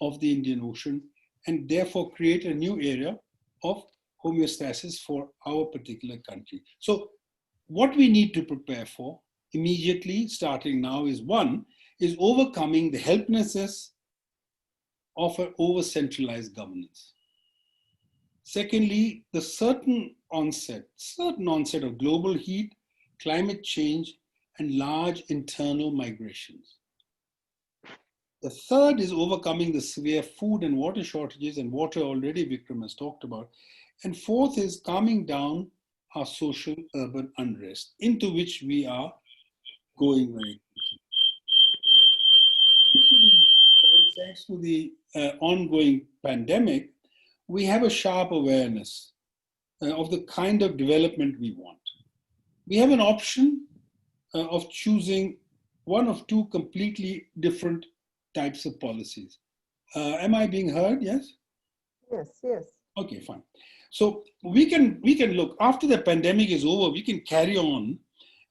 D: of the Indian Ocean, and therefore create a new area of homeostasis for our particular country. So what we need to prepare for immediately, starting now, is one, is overcoming the helplessness of an over-centralized governance. Secondly, the certain onset of global heat, climate change, and large internal migrations. The third is overcoming the severe food and water shortages, and water already Vikram has talked about. And fourth is calming down our social urban unrest, into which we are going very quickly. Thanks to the ongoing pandemic, we have a sharp awareness of the kind of development we want. We have an option of choosing one of two completely different types of policies. Am I being heard? Yes?
C: Yes, yes.
D: Okay, fine. So we can look, after the pandemic is over, we can carry on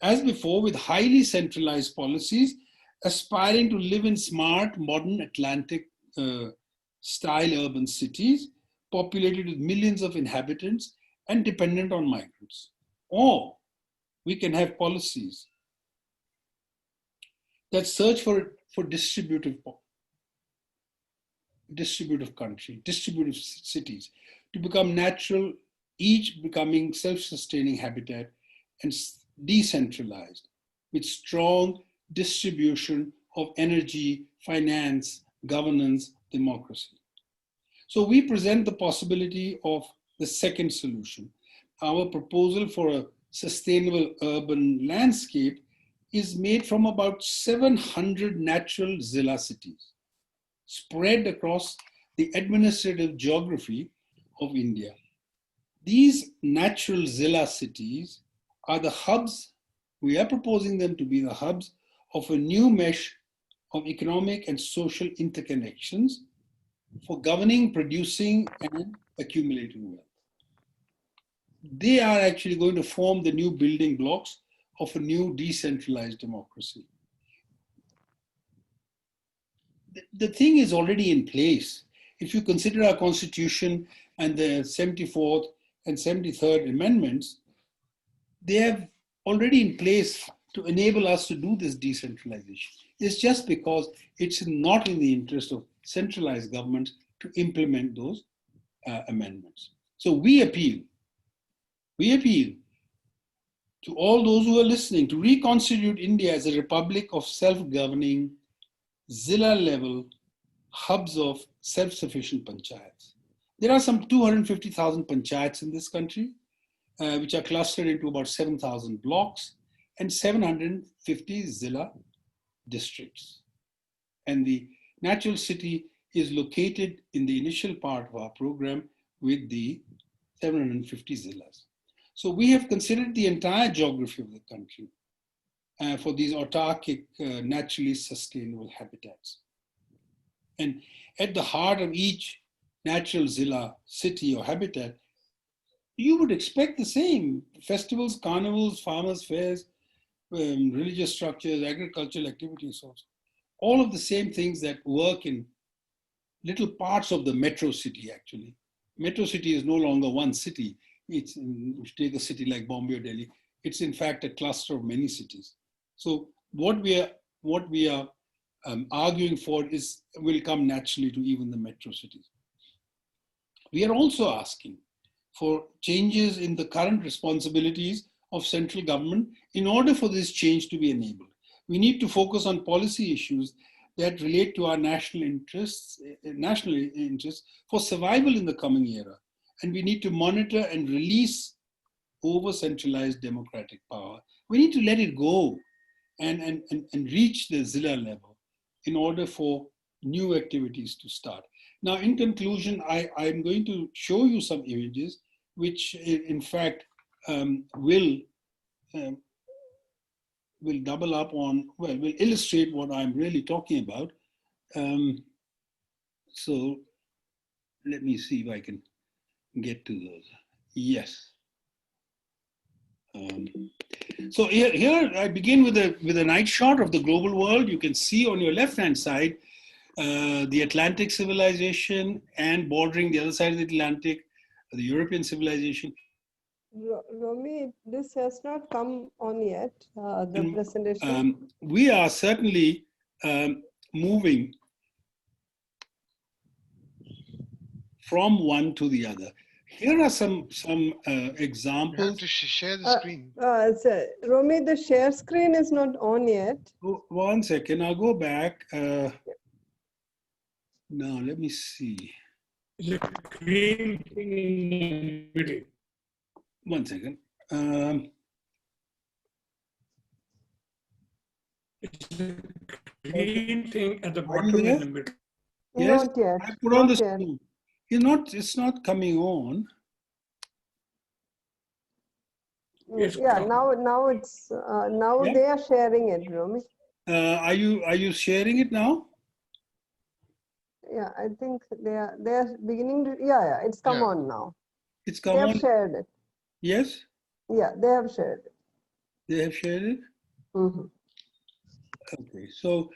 D: as before with highly centralized policies, aspiring to live in smart, modern Atlantic style urban cities, populated with millions of inhabitants and dependent on migrants. Or we can have policies that search for distributive country, distributive cities, to become natural, each becoming self-sustaining habitat and decentralized, with strong distribution of energy, finance, governance, democracy. So we present the possibility of the second solution. Our proposal for a sustainable urban landscape is made from about 700 natural Zilla cities spread across the administrative geography of India. These natural Zilla cities are the hubs. We are proposing them to be the hubs of a new mesh of economic and social interconnections for governing, producing, and accumulating wealth. They are actually going to form the new building blocks of a new decentralized democracy. The thing is already in place. If you consider our constitution and the 74th and 73rd amendments, they have already in place to enable us to do this decentralization. It's just because it's not in the interest of centralized governments to implement those amendments. So we appeal to all those who are listening to reconstitute India as a republic of self-governing, Zilla-level hubs of self-sufficient panchayats. There are some 250,000 panchayats in this country, which are clustered into about 7,000 blocks and 750 Zilla districts. And the natural city is located in the initial part of our program with the 750 Zillas. So we have considered the entire geography of the country for these autarkic, naturally sustainable habitats. And at the heart of each natural Zilla city or habitat, you would expect the same: festivals, carnivals, farmers' fairs, religious structures, agricultural activities also. All of the same things that work in little parts of the metro city, actually. Metro city is no longer one city. It's, if you take a city like Bombay or Delhi, it's in fact a cluster of many cities. So what we are arguing for will come naturally to even the metro cities. We are also asking for changes in the current responsibilities of central government in order for this change to be enabled. We need to focus on policy issues that relate to our national interests for survival in the coming era. And we need to monitor and release over-centralized democratic power. We need to let it go and reach the Zilla level in order for new activities to start. Now, in conclusion, I'm going to show you some images which, in fact, will double up on, well, will illustrate what I'm really talking about. So let me see if I can get to those. Yes. So here I begin with a night shot of the global world. You can see on your left-hand side the Atlantic civilization, and bordering the other side of the Atlantic, the European civilization.
C: Romi, this has not come on yet, the presentation.
D: We are certainly moving from one to the other. Here are some examples.
B: You have to share the screen.
C: Romi, the share screen is not on yet.
D: Oh, 1 second, I'll go back. Now, let me see.
E: The green thing in the middle.
D: 1 second.
E: It's the green thing at the bottom in the middle.
D: Yes,
C: not yet.
D: I put on the screen. It's not coming on.
E: Yes,
C: yeah, now it's now
D: Yeah.
C: they are sharing it, Romi.
D: Are you sharing it now?
C: Yeah, I think they are beginning to, yeah, it's come on now.
D: It's come
C: They
D: on.
C: have shared it.
D: Yes?
C: Yeah, they have shared it.
D: They have shared it?
C: Mm-hmm.
D: Okay, so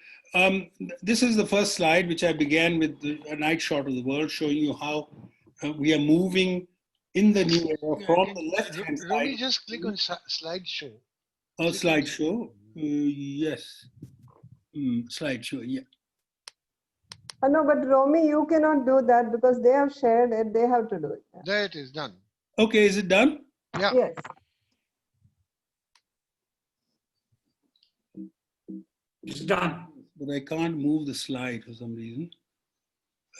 D: this is the first slide, which I began with a night shot of the world, showing you how we are moving in the new era from the left-hand side.
B: Romi, just click on slideshow.
D: Oh, slideshow? Yes. Slideshow, yeah.
C: No, but Romi, you cannot do that because they have shared it. They have to do it.
B: There it is, done.
D: Okay, is it done?
B: Yeah.
C: Yes.
E: It's done.
D: But I can't move the slide for some reason.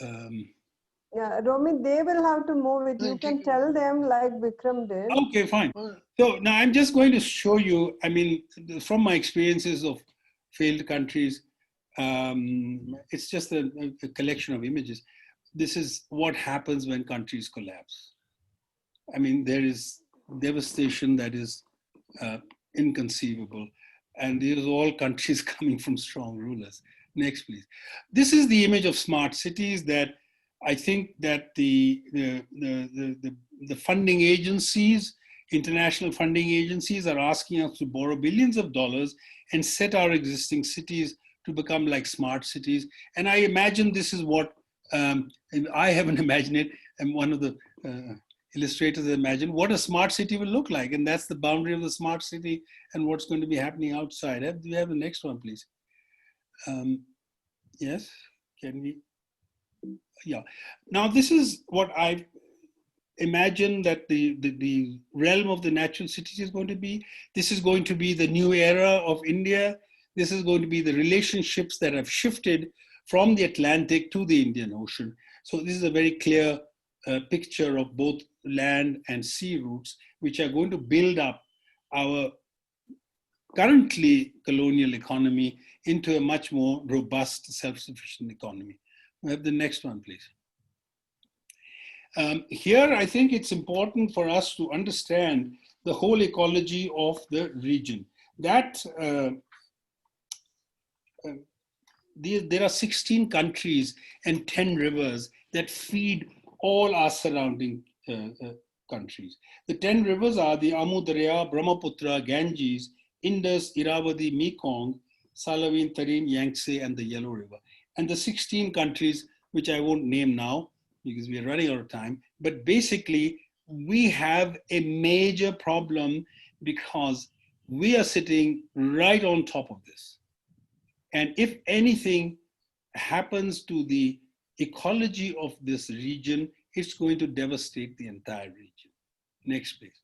C: Yeah, Romi, they will have to move it. You can tell them like Vikram did.
D: Okay, fine. So now I'm just going to show you, I mean, from my experiences of failed countries, it's just a collection of images. This is what happens when countries collapse. I mean, there is devastation that is inconceivable. And these are all countries coming from strong rulers. Next, please. This is the image of smart cities that I think that the funding agencies, international funding agencies, are asking us to borrow billions of dollars and set our existing cities to become like smart cities. And I imagine this is what, I haven't imagined it, and one of the illustrators imagine what a smart city will look like. And that's the boundary of the smart city and what's going to be happening outside. Do you have the next one, please? Yes, can we? Yeah. Now, this is what I imagine that the realm of the natural cities is going to be. This is going to be the new era of India. This is going to be the relationships that have shifted from the Atlantic to the Indian Ocean. So this is a very clear picture of both land and sea routes, which are going to build up our currently colonial economy into a much more robust, self-sufficient economy. We have the next one, please. Here, I think it's important for us to understand the whole ecology of the region. That there are 16 countries and 10 rivers that feed all our surrounding countries. The 10 rivers are the Amu Darya, Brahmaputra, Ganges, Indus, Irrawaddy, Mekong, Salaween, Tarim, Yangtze, and the Yellow River. And the 16 countries, which I won't name now because we are running out of time, but basically we have a major problem because we are sitting right on top of this. And if anything happens to the ecology of this region, it's going to devastate the entire region. Next, please.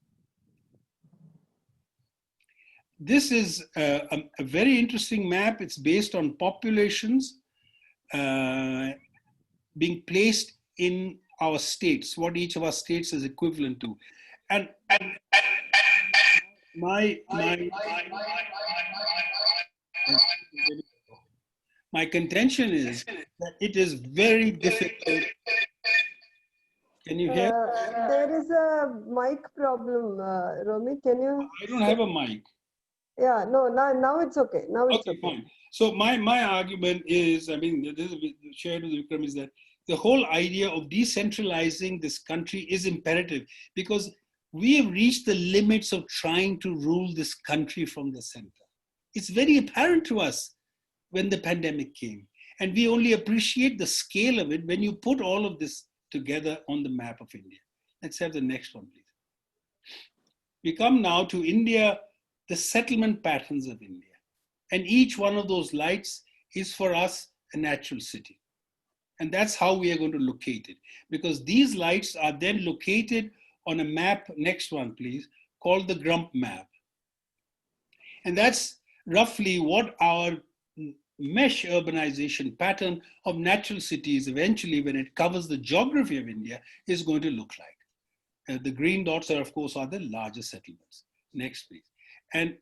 D: This is a very interesting map. It's based on populations being placed in our states, what each of our states is equivalent to. And my contention is that it is very difficult. Can you hear?
C: There is a mic problem, Romi. Can you?
D: I don't have a mic.
C: Yeah, no, now it's okay. Now it's okay.
D: Fine. So my argument is, I mean, this is shared with Vikram, is that the whole idea of decentralizing this country is imperative because we have reached the limits of trying to rule this country from the center. It's very apparent to us when the pandemic came. And we only appreciate the scale of it when you put all of this together on the map of India. Let's have the next one, please. We come now to India, the settlement patterns of India. And each one of those lights is for us a natural city. And that's how we are going to locate it. Because these lights are then located on a map, next one please, called the Grump map. And that's roughly what our mesh urbanization pattern of natural cities eventually, when it covers the geography of India, is going to look like. The green dots are, of course, are the larger settlements. Next, please. And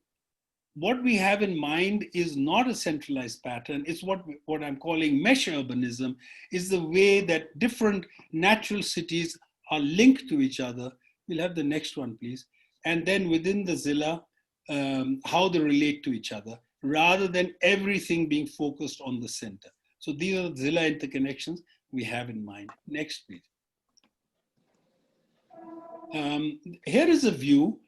D: what we have in mind is not a centralized pattern. It's what I'm calling mesh urbanism, is the way that different natural cities are linked to each other. We'll have the next one, please. And then within the Zilla, how they relate to each other, rather than everything being focused on the center. So these are the Zilla interconnections we have in mind. Next, please. Here is a view,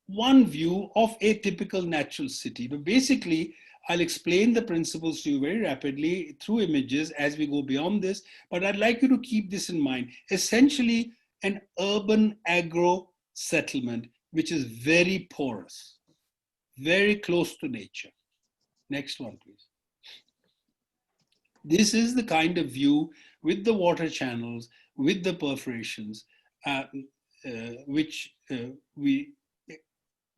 D: one view of a typical natural city. But basically, I'll explain the principles to you very rapidly through images as we go beyond this, but I'd like you to keep this in mind. Essentially, an urban agro settlement, which is very porous, very close to nature. Next one, please. This is the kind of view with the water channels, with the perforations, which we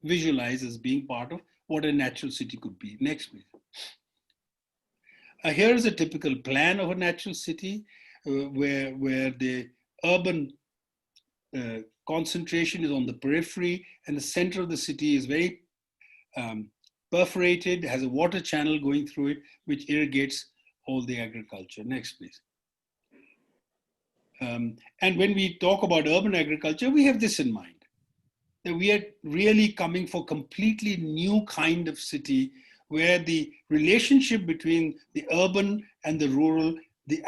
D: visualize as being part of what a natural city could be. Next, please. Here is a typical plan of a natural city where the urban concentration is on the periphery and the center of the city is very perforated, has a water channel going through it, which irrigates all the agriculture. Next, please. And when we talk about urban agriculture, we have this in mind, that we are really coming for completely new kind of city where the relationship between the urban and the rural, the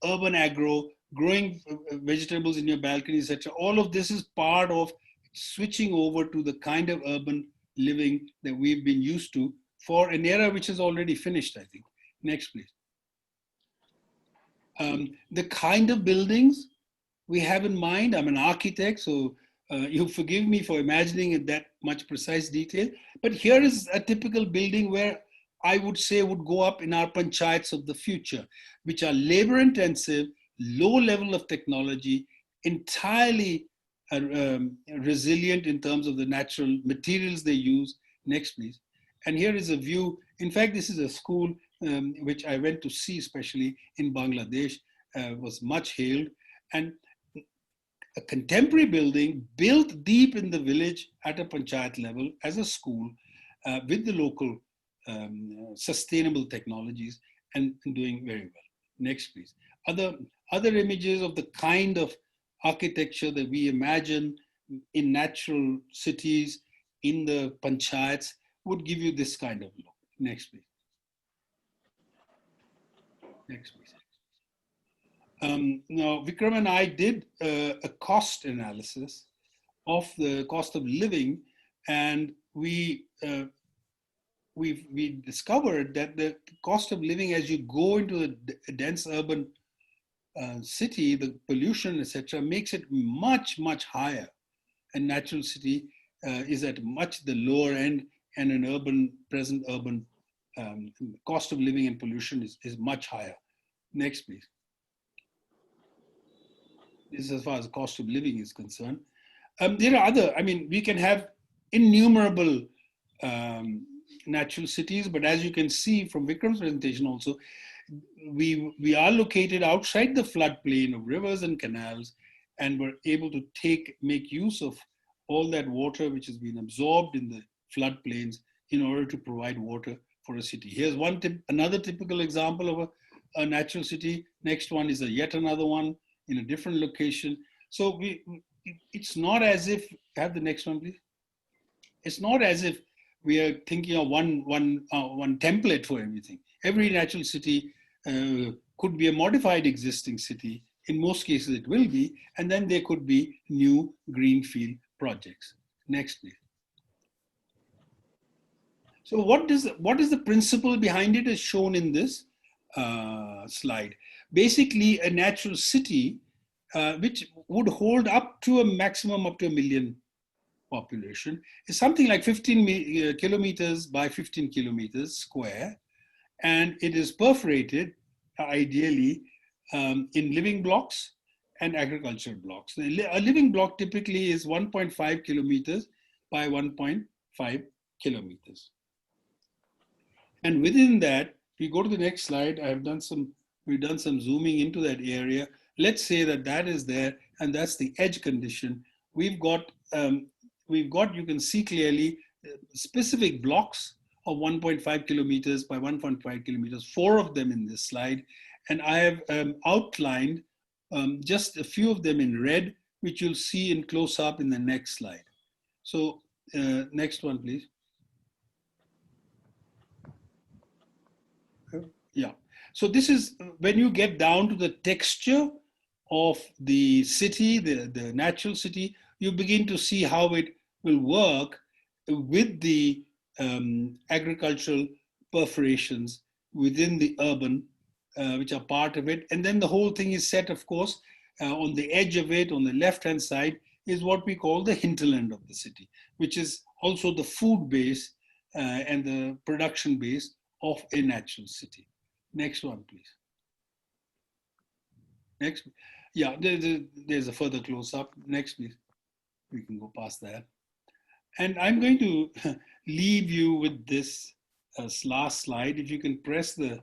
D: urban agro, growing vegetables in your balcony, etc. All of this is part of switching over to the kind of urban living that we've been used to for an era which is already finished, I think. Next, please. The kind of buildings we have in mind, I'm an architect, so you forgive me for imagining in that much precise detail, but here is a typical building where I would say would go up in our panchayats of the future, which are labor intensive, low level of technology, entirely resilient in terms of the natural materials they use. Next, please. And here is a view. In fact, this is a school which I went to see, especially in Bangladesh, was much hailed. And a contemporary building built deep in the village at a panchayat level as a school with the local sustainable technologies and doing very well. Next, please. Other images of the kind of architecture that we imagine in natural cities, in the panchayats, would give you this kind of look. Next, please. Next, please. Now, Vikram and I did a cost analysis of the cost of living, and we discovered that the cost of living as you go into a dense urban city, the pollution, etc., makes it much, much higher. A natural city is at much the lower end, and an present urban cost of living and pollution is much higher. Next, please. This is as far as the cost of living is concerned. There are other, we can have innumerable natural cities, but as you can see from Vikram's presentation also, we are located outside the floodplain of rivers and canals, and we're able to make use of all that water which has been absorbed in the floodplains in order to provide water for a city. Here's another typical example of a natural city. Next one is yet another one in a different location. So it's not as if, have the next one please. It's not as if we are thinking of one template for everything. Every natural city could be a modified existing city. In most cases it will be, and then there could be new greenfield projects. Next please. So what is the principle behind it is shown in this slide. Basically, a natural city which would hold up to a maximum up to 1 million population is something like 15 kilometers by 15 kilometers square, and it is perforated ideally in living blocks and agricultural blocks. A living block typically is 1.5 kilometers by 1.5 kilometers. And within that, we go to the next slide. We've done some zooming into that area. Let's say that is there, and that's the edge condition. We've got, you can see clearly, specific blocks of 1.5 kilometers by 1.5 kilometers, 4 of them in this slide. And I have outlined just a few of them in red, which you'll see in close up in the next slide. So next one, please. Yeah. So this is when you get down to the texture of the city, the natural city, you begin to see how it will work with the agricultural perforations within the urban, which are part of it. And then the whole thing is set, of course, on the edge of it, on the left-hand side, is what we call the hinterland of the city, which is also the food base and the production base of a natural city. Next one, please. Next. Yeah, there's a further close-up. Next, please. We can go past that. And I'm going to leave you with this last slide. If you can press the,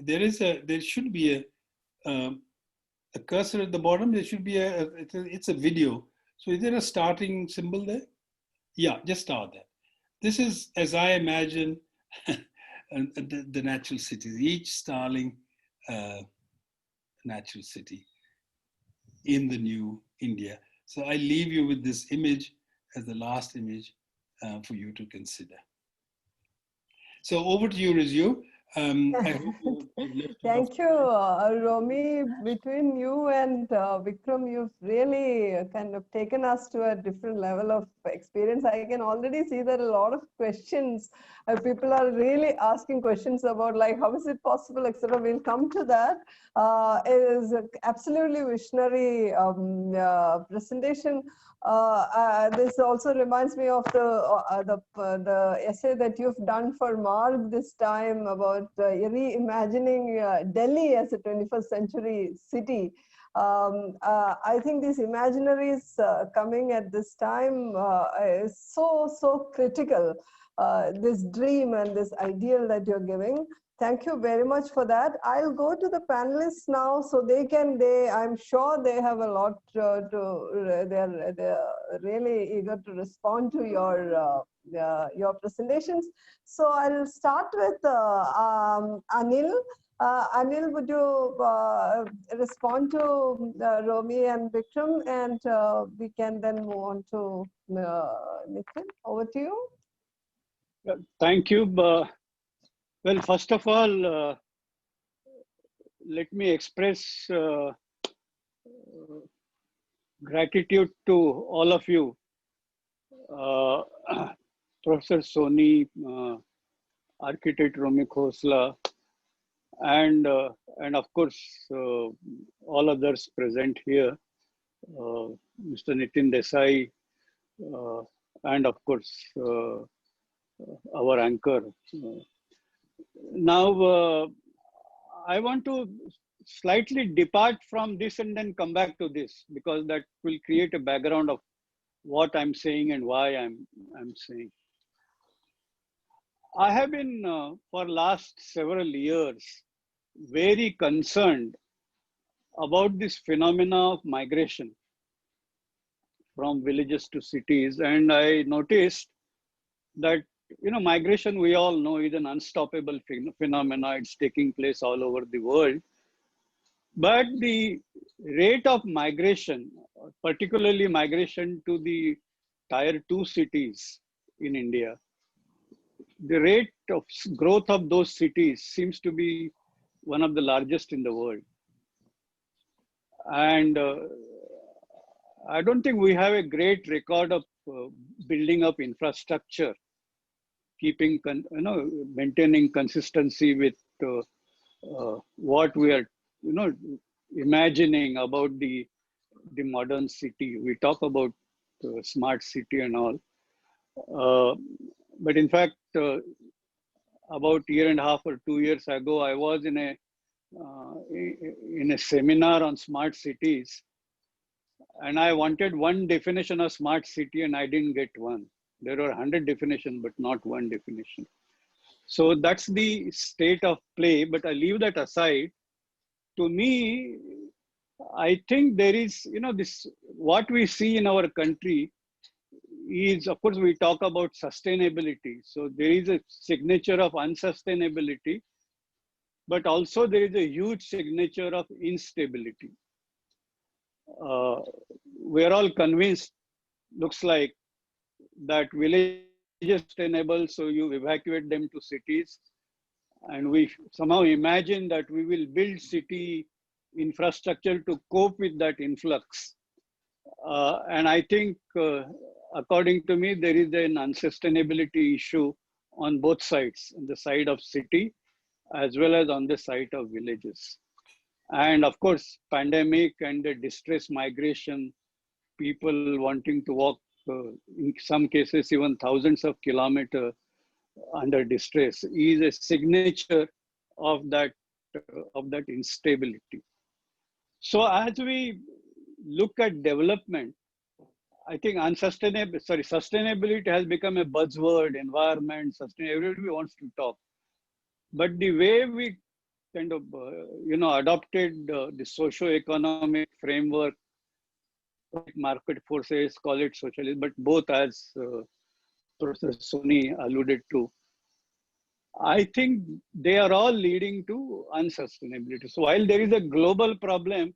D: there should be a cursor at the bottom. There should be it's a video. So is there a starting symbol there? Yeah, just start that. This is, as I imagine, the natural cities, each starling natural city. in the new India. So I leave you with this image as the last image for you to consider. So over to you, Rizio. I hope you've left enough
C: Thank you, Romi. Between you and Vikram, you've really kind of taken us to a different level of experience. I can already see that a lot of questions, people are really asking questions about like, how is it possible, etc. We'll come to that. It is absolutely visionary presentation. This also reminds me of the essay that you've done for Marg this time about reimagining Delhi as a 21st century city. I think these imaginaries coming at this time is so critical. This dream and this ideal that you're giving. Thank you very much for that. I'll go to the panelists now, so I'm sure they have a lot they're really eager to respond to your presentations. So I'll start with Anil. Anil, would you respond to Romi and Vikram, and we can then move on to Nitin. Over to you.
F: Thank you. Well, first of all, let me express gratitude to all of you, Professor Soni, Architect Romi Khosla, and of course all others present here, Mr. Nitin Desai, and of course our anchor. Now, I want to slightly depart from this and then come back to this, because that will create a background of what I'm saying and why I'm saying. I have been for last several years very concerned about this phenomena of migration from villages to cities, and I noticed that migration, we all know, is an unstoppable phenomena. It's taking place all over the world. But the rate of migration, particularly migration to the tier 2 cities in India, the rate of growth of those cities seems to be one of the largest in the world. And I don't think we have a great record of building up infrastructure, keeping, maintaining consistency with what we are, imagining about the modern city. We talk about smart city and all, but in fact, about a year and a half or 2 years ago, I was in a seminar on smart cities, and I wanted one definition of smart city, and I didn't get one. There were 100 definitions, but not one definition. So that's the state of play, but I leave that aside. To me, I think there is, this, what we see in our country is, of course, we talk about sustainability. So there is a signature of unsustainability, but also there is a huge signature of instability. We are all convinced, looks like, that villages are sustainable, so you evacuate them to cities. And we somehow imagine that we will build city infrastructure to cope with that influx. And I think, according to me, there is an unsustainability issue on both sides, on the side of city, as well as on the side of villages. And of course, pandemic and the distress migration, people wanting to walk, in some cases, even thousands of kilometers under distress, is a signature of that instability. So as we look at development, I think sustainability has become a buzzword. Environment, everybody wants to talk. But the way we kind of, adopted the socio-economic framework, market forces, call it socialism, but both, as Professor Soni alluded to, I think they are all leading to unsustainability. So while there is a global problem,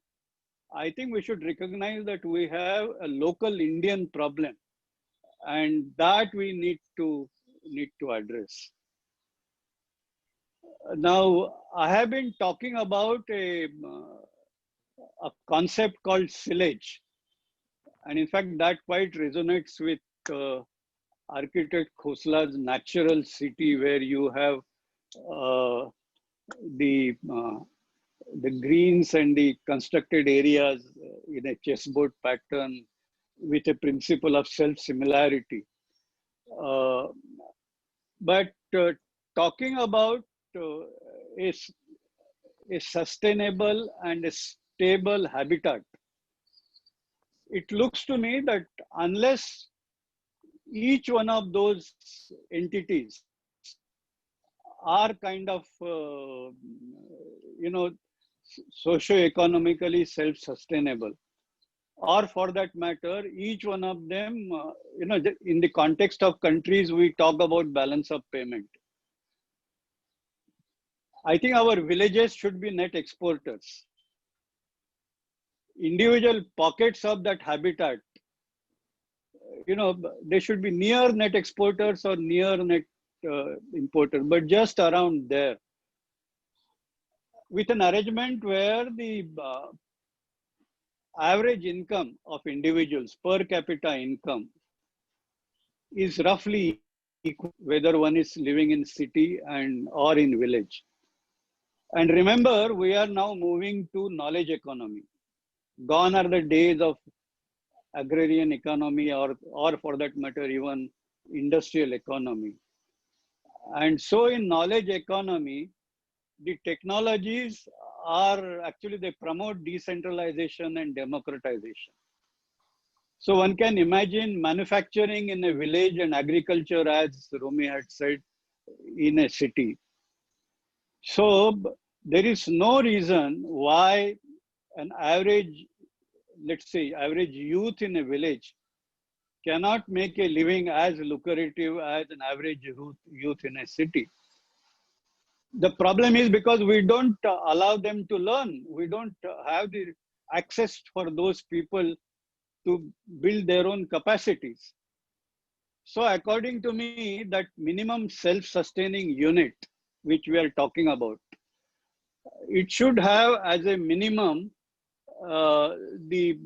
F: I think we should recognize that we have a local Indian problem, and that we need to address. Now, I have been talking about a concept called sillage, and in fact, that quite resonates with architect Khosla's natural city, where you have uh, the greens and the constructed areas in a chessboard pattern with a principle of self-similarity. Uh, but talking about a, a sustainable and a stable habitat, it looks to me that unless each one of those entities are kind of, socio-economically self-sustainable, or for that matter, each one of them, in the context of countries, we talk about balance of payment. I think our villages should be net exporters. Individual pockets of that habitat, they should be near net exporters or near net importers, but just around there, with an arrangement where the average income of individuals, per capita income, is roughly equal, whether one is living in city or in village. And remember, we are now moving to knowledge economy. Gone are the days of agrarian economy or for that matter, even industrial economy. And so in knowledge economy, the technologies are actually, they promote decentralization and democratization. So one can imagine manufacturing in a village and agriculture, as Romi had said, in a city. So there is no reason why an average, let's say, average youth in a village cannot make a living as lucrative as an average youth in a city. The problem is because we don't allow them to learn. We don't have the access for those people to build their own capacities. So according to me, that minimum self-sustaining unit, which we are talking about, it should have as a minimum the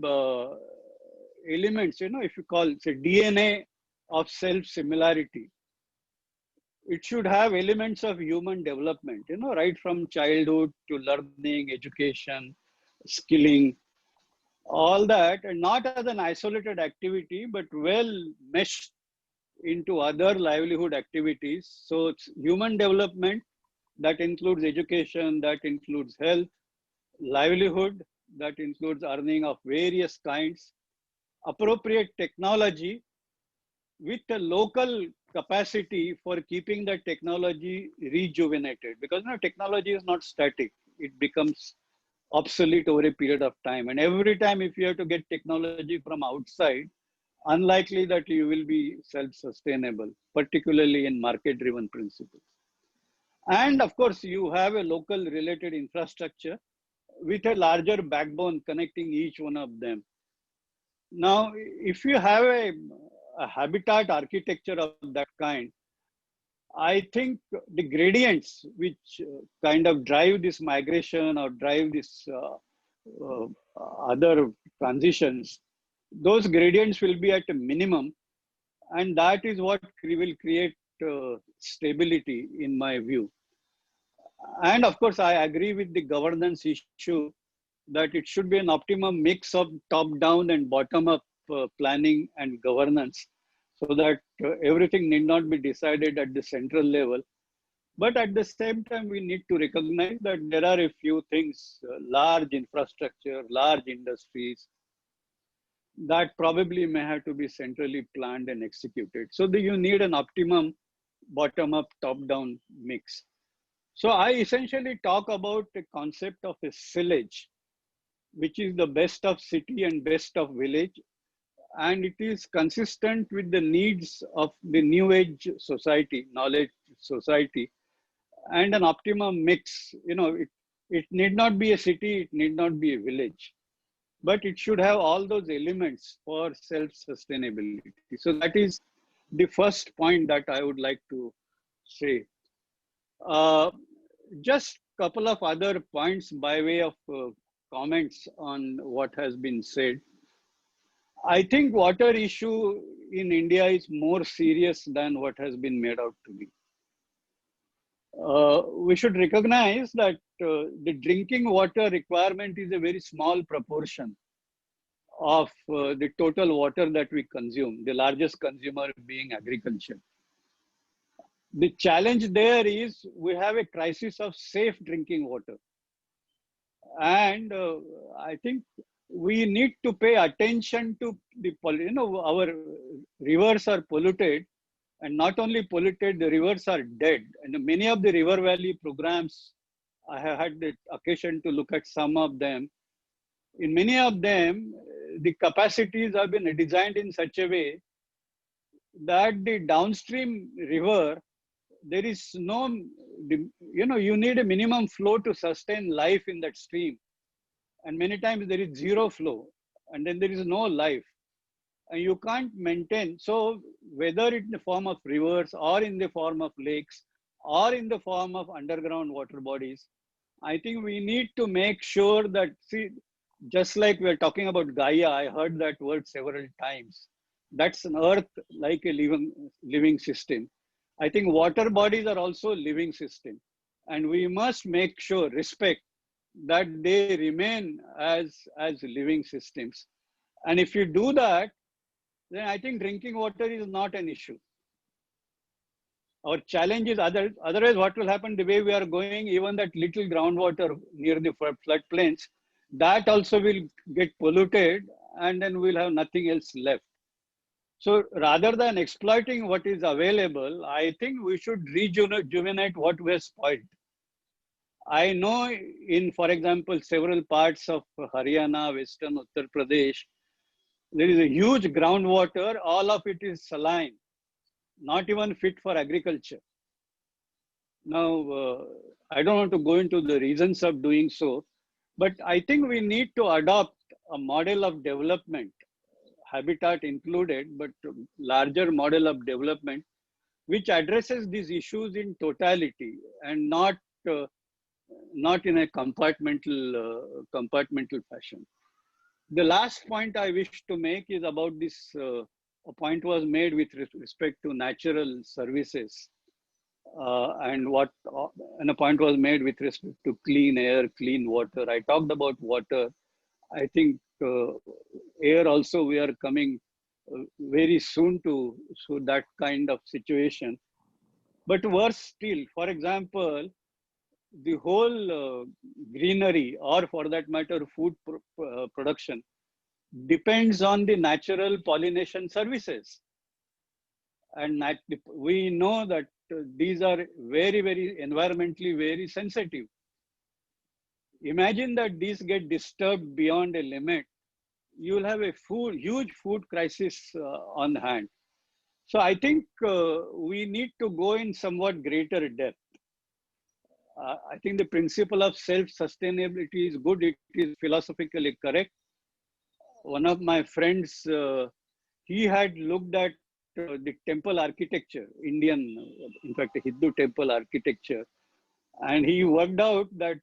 F: elements, if you call it, say, DNA of self-similarity. It should have elements of human development, right from childhood to learning, education, skilling, all that, and not as an isolated activity, but well meshed into other livelihood activities. So it's human development that includes education, that includes health, livelihood, that includes earning of various kinds, appropriate technology with a local capacity for keeping the technology rejuvenated, because technology is not static. It becomes obsolete over a period of time. And every time if you have to get technology from outside, unlikely that you will be self-sustainable, particularly in market-driven principles. And of course, you have a local related infrastructure with a larger backbone connecting each one of them. Now, if you have a habitat architecture of that kind, I think the gradients which kind of drive this migration or drive this other transitions, those gradients will be at a minimum, and that is what will create stability in my view. And of course, I agree with the governance issue that it should be an optimum mix of top-down and bottom-up planning and governance, so that everything need not be decided at the central level. But at the same time, we need to recognize that there are a few things, large infrastructure, large industries, that probably may have to be centrally planned and executed. So you need an optimum bottom-up, top-down mix. So I essentially talk about the concept of a sillage, which is the best of city and best of village. And it is consistent with the needs of the new age society, knowledge society, and an optimum mix. It need not be a city, it need not be a village. but it should have all those elements for self-sustainability. So that is the first point that I would like to say. Just couple of other points by way of comments on what has been said. I think water issue in India is more serious than what has been made out to be. We should recognize that the drinking water requirement is a very small proportion of the total water that we consume, the largest consumer being agriculture. The challenge there is we have a crisis of safe drinking water. And I think we need to pay attention to the, our rivers are polluted, and not only polluted, the rivers are dead. And many of the river valley programs, I have had the occasion to look at some of them. In many of them, the capacities have been designed in such a way that the downstream river, there is no, you need a minimum flow to sustain life in that stream. And many times there is zero flow, and then there is no life. And you can't maintain. So whether in the form of rivers or in the form of lakes or in the form of underground water bodies, I think we need to make sure that, see, just like we're talking about Gaia, I heard that word several times. That's an earth like a living system. I think water bodies are also living system. And we must make sure, respect, that they remain as living systems. And if you do that, then I think drinking water is not an issue. Our challenge is otherwise what will happen the way we are going, even that little groundwater near the floodplains, that also will get polluted, and then we'll have nothing else left. So rather than exploiting what is available, I think we should rejuvenate what was spoiled. I know in, for example, several parts of Haryana, Western Uttar Pradesh, there is a huge groundwater, all of it is saline, not even fit for agriculture. Now, I don't want to go into the reasons of doing so, but I think we need to adopt a model of development, habitat included, but larger model of development, which addresses these issues in totality and not in a compartmental fashion. The last point I wish to make is about this, a point was made with respect to natural services, and a point was made with respect to clean air, clean water. I talked about water. I think air also we are coming very soon to that kind of situation. But worse still, for example, the whole greenery, or for that matter, food production, depends on the natural pollination services. And we know that these are very, very environmentally very sensitive. Imagine that these get disturbed beyond a limit, you will have a huge food crisis on hand. So I think we need to go in somewhat greater depth. I think the principle of self-sustainability is good. It is philosophically correct. One of my friends, he had looked at the temple architecture, Indian, in fact, Hindu temple architecture. And he worked out that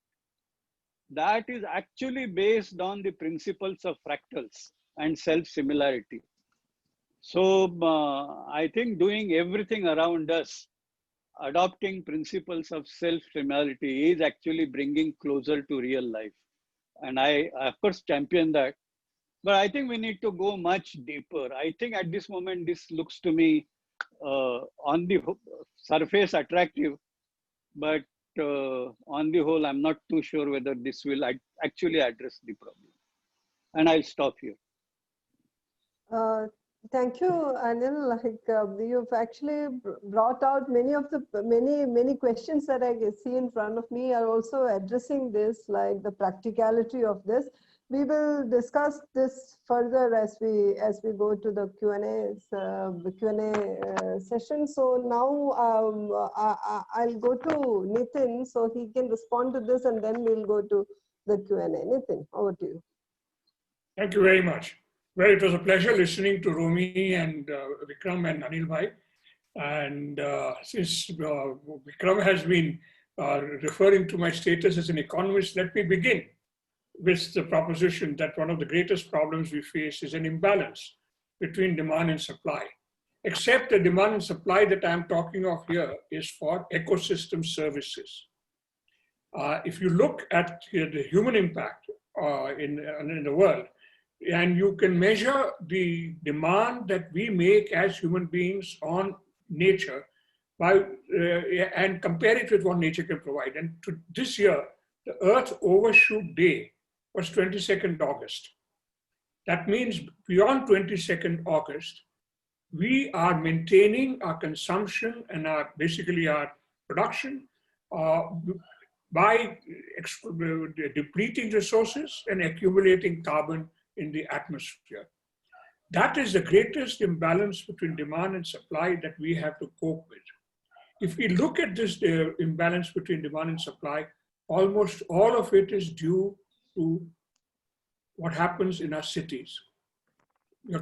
F: that is actually based on the principles of fractals and self-similarity. So I think doing everything around us, adopting principles of self-similarity, is actually bringing closer to real life. And I of course, champion that. But I think we need to go much deeper. I think at this moment, this looks to me on the surface attractive, but on the whole, I'm not too sure whether this will actually address the problem. And I'll stop here.
C: Thank you, Anil. You've actually brought out many questions that I see in front of me are also addressing this, like the practicality of this. We will discuss this further as we go to the Q&A session. So now I'll go to Nitin so he can respond to this, and then we'll go to the Q&A. Nitin, over to you.
E: Thank you very much. Well, it was a pleasure listening to Romi and Vikram and Anil Bhai. And since Vikram has been referring to my status as an economist, let me begin with the proposition that one of the greatest problems we face is an imbalance between demand and supply. Except the demand and supply that I'm talking of here is for ecosystem services. If you look at the human impact in the world, and you can measure the demand that we make as human beings on nature by, and compare it with what nature can provide. And this year, the Earth Overshoot Day was 22nd August. That means beyond 22nd August, we are maintaining our consumption and basically our production by depleting resources and accumulating carbon in the atmosphere. That is the greatest imbalance between demand and supply that we have to cope with. If we look at this imbalance between demand and supply, almost all of it is due to what happens in our cities.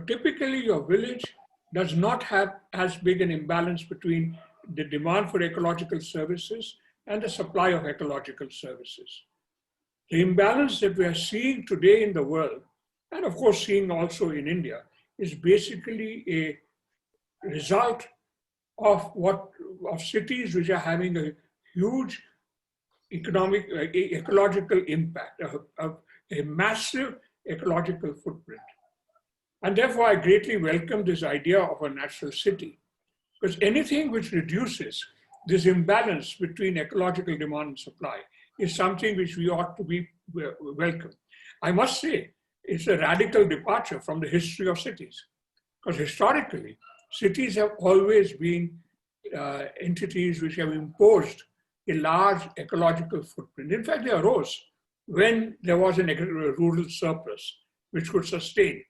E: Typically, your village does not have as big an imbalance between the demand for ecological services and the supply of ecological services. The imbalance that we are seeing today in the world, and of course seeing also in India, is basically a result of cities which are having a huge ecological impact, a massive ecological footprint. And therefore, I greatly welcome this idea of a natural city, because anything which reduces this imbalance between ecological demand and supply is something which we ought to be welcome. I must say, it's a radical departure from the history of cities, because historically, cities have always been entities which have imposed a large ecological footprint. In fact, they arose when there was a rural surplus which could sustain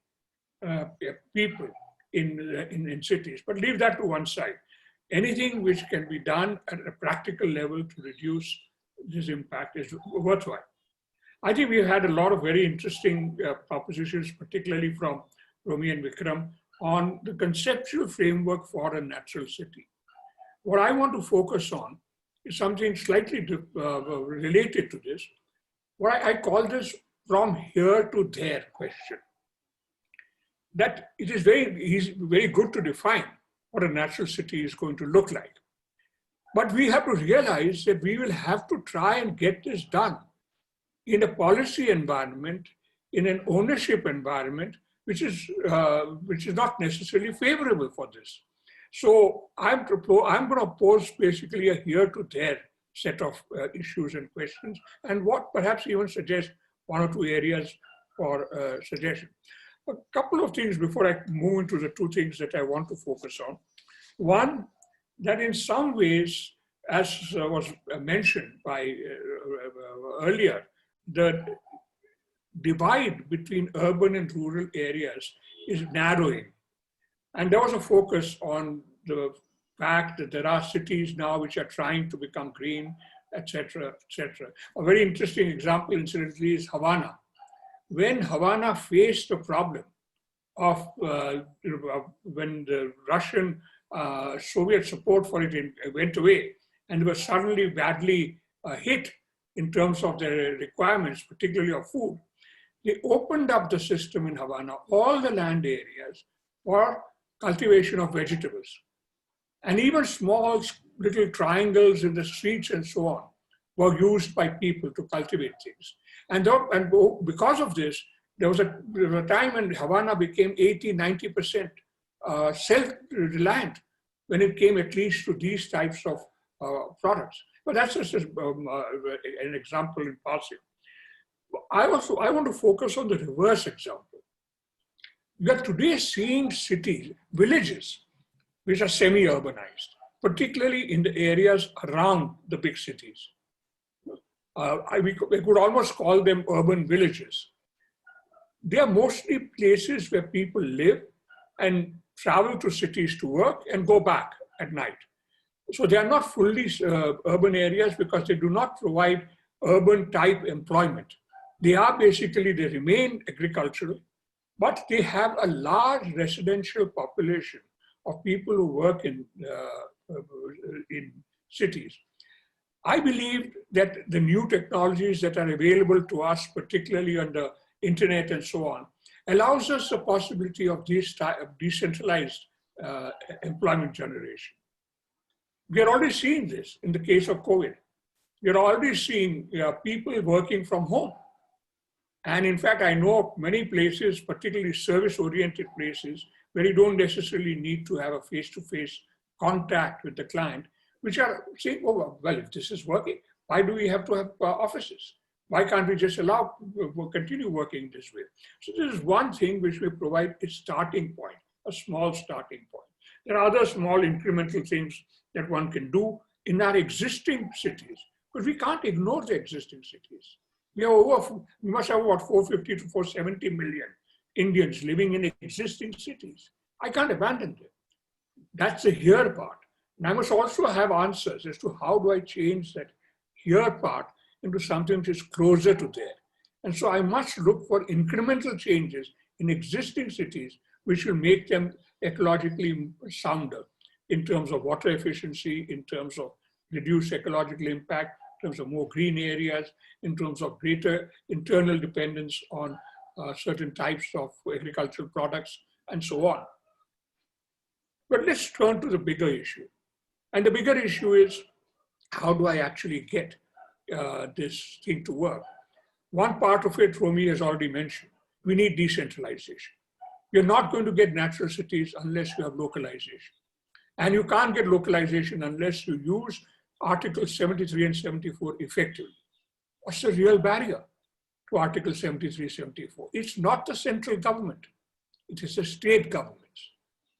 E: people in cities. But leave that to one side. Anything which can be done at a practical level to reduce this impact is worthwhile. I think we've had a lot of very interesting propositions, particularly from Romi and Vikram, on the conceptual framework for a natural city. What I want to focus on is something slightly related to this. What I call this from here to there question. That it is very good to define what a natural city is going to look like. But we have to realize that we will have to try and get this done in a policy environment, in an ownership environment, which is not necessarily favorable for this. So I'm going to pose basically a here to there set of issues and questions, and what perhaps even suggest one or two areas for suggestion. A couple of things before I move into the two things that I want to focus on. One, that in some ways, as was mentioned by earlier, the divide between urban and rural areas is narrowing. And there was a focus on the fact that there are cities now which are trying to become green, etc., etc. A very interesting example, incidentally, is Havana. When Havana faced the problem of when the Russian Soviet support for it went away, and they were suddenly badly hit in terms of their requirements, particularly of food, they opened up the system in Havana, all the land areas for cultivation of vegetables. And even small little triangles in the streets and so on were used by people to cultivate things. And because of this, there was a time when Havana became 80–90% self-reliant when it came at least to these types of products. But that's just an example in passing. I want to focus on the reverse example. We are today seeing cities, villages, which are semi-urbanized, particularly in the areas around the big cities. We could almost call them urban villages. They are mostly places where people live and travel to cities to work and go back at night. So they are not fully urban areas because they do not provide urban type employment. They remain agricultural, but they have a large residential population of people who work in cities. I believe that the new technologies that are available to us, particularly on the internet and so on, allows us the possibility of this type of decentralized employment generation. We are already seeing this in the case of COVID. We are already seeing people working from home. And in fact, I know of many places, particularly service-oriented places, where you don't necessarily need to have a face-to-face contact with the client, which are saying, oh, well, if this is working, why do we have to have offices? Why can't we just continue working this way? So this is one thing which will provide a starting point, a small starting point. There are other small incremental things that one can do in our existing cities, but we can't ignore the existing cities. We must have about 450 to 470 million Indians living in existing cities. I can't abandon them. That's the here part. And I must also have answers as to how do I change that here part into something which is closer to there. And so I must look for incremental changes in existing cities, which will make them ecologically sounder in terms of water efficiency, in terms of reduced ecological impact, in terms of more green areas, in terms of greater internal dependence on certain types of agricultural products, and so on. But let's turn to the bigger issue. And the bigger issue is, how do I actually get this thing to work? One part of it, Romi has already mentioned. We need decentralization. You're not going to get natural cities unless you have localization. And you can't get localization unless you use Articles 73 and 74 effectively. What's the real barrier to Article 73, 74? It's not the central government. It is the state governments.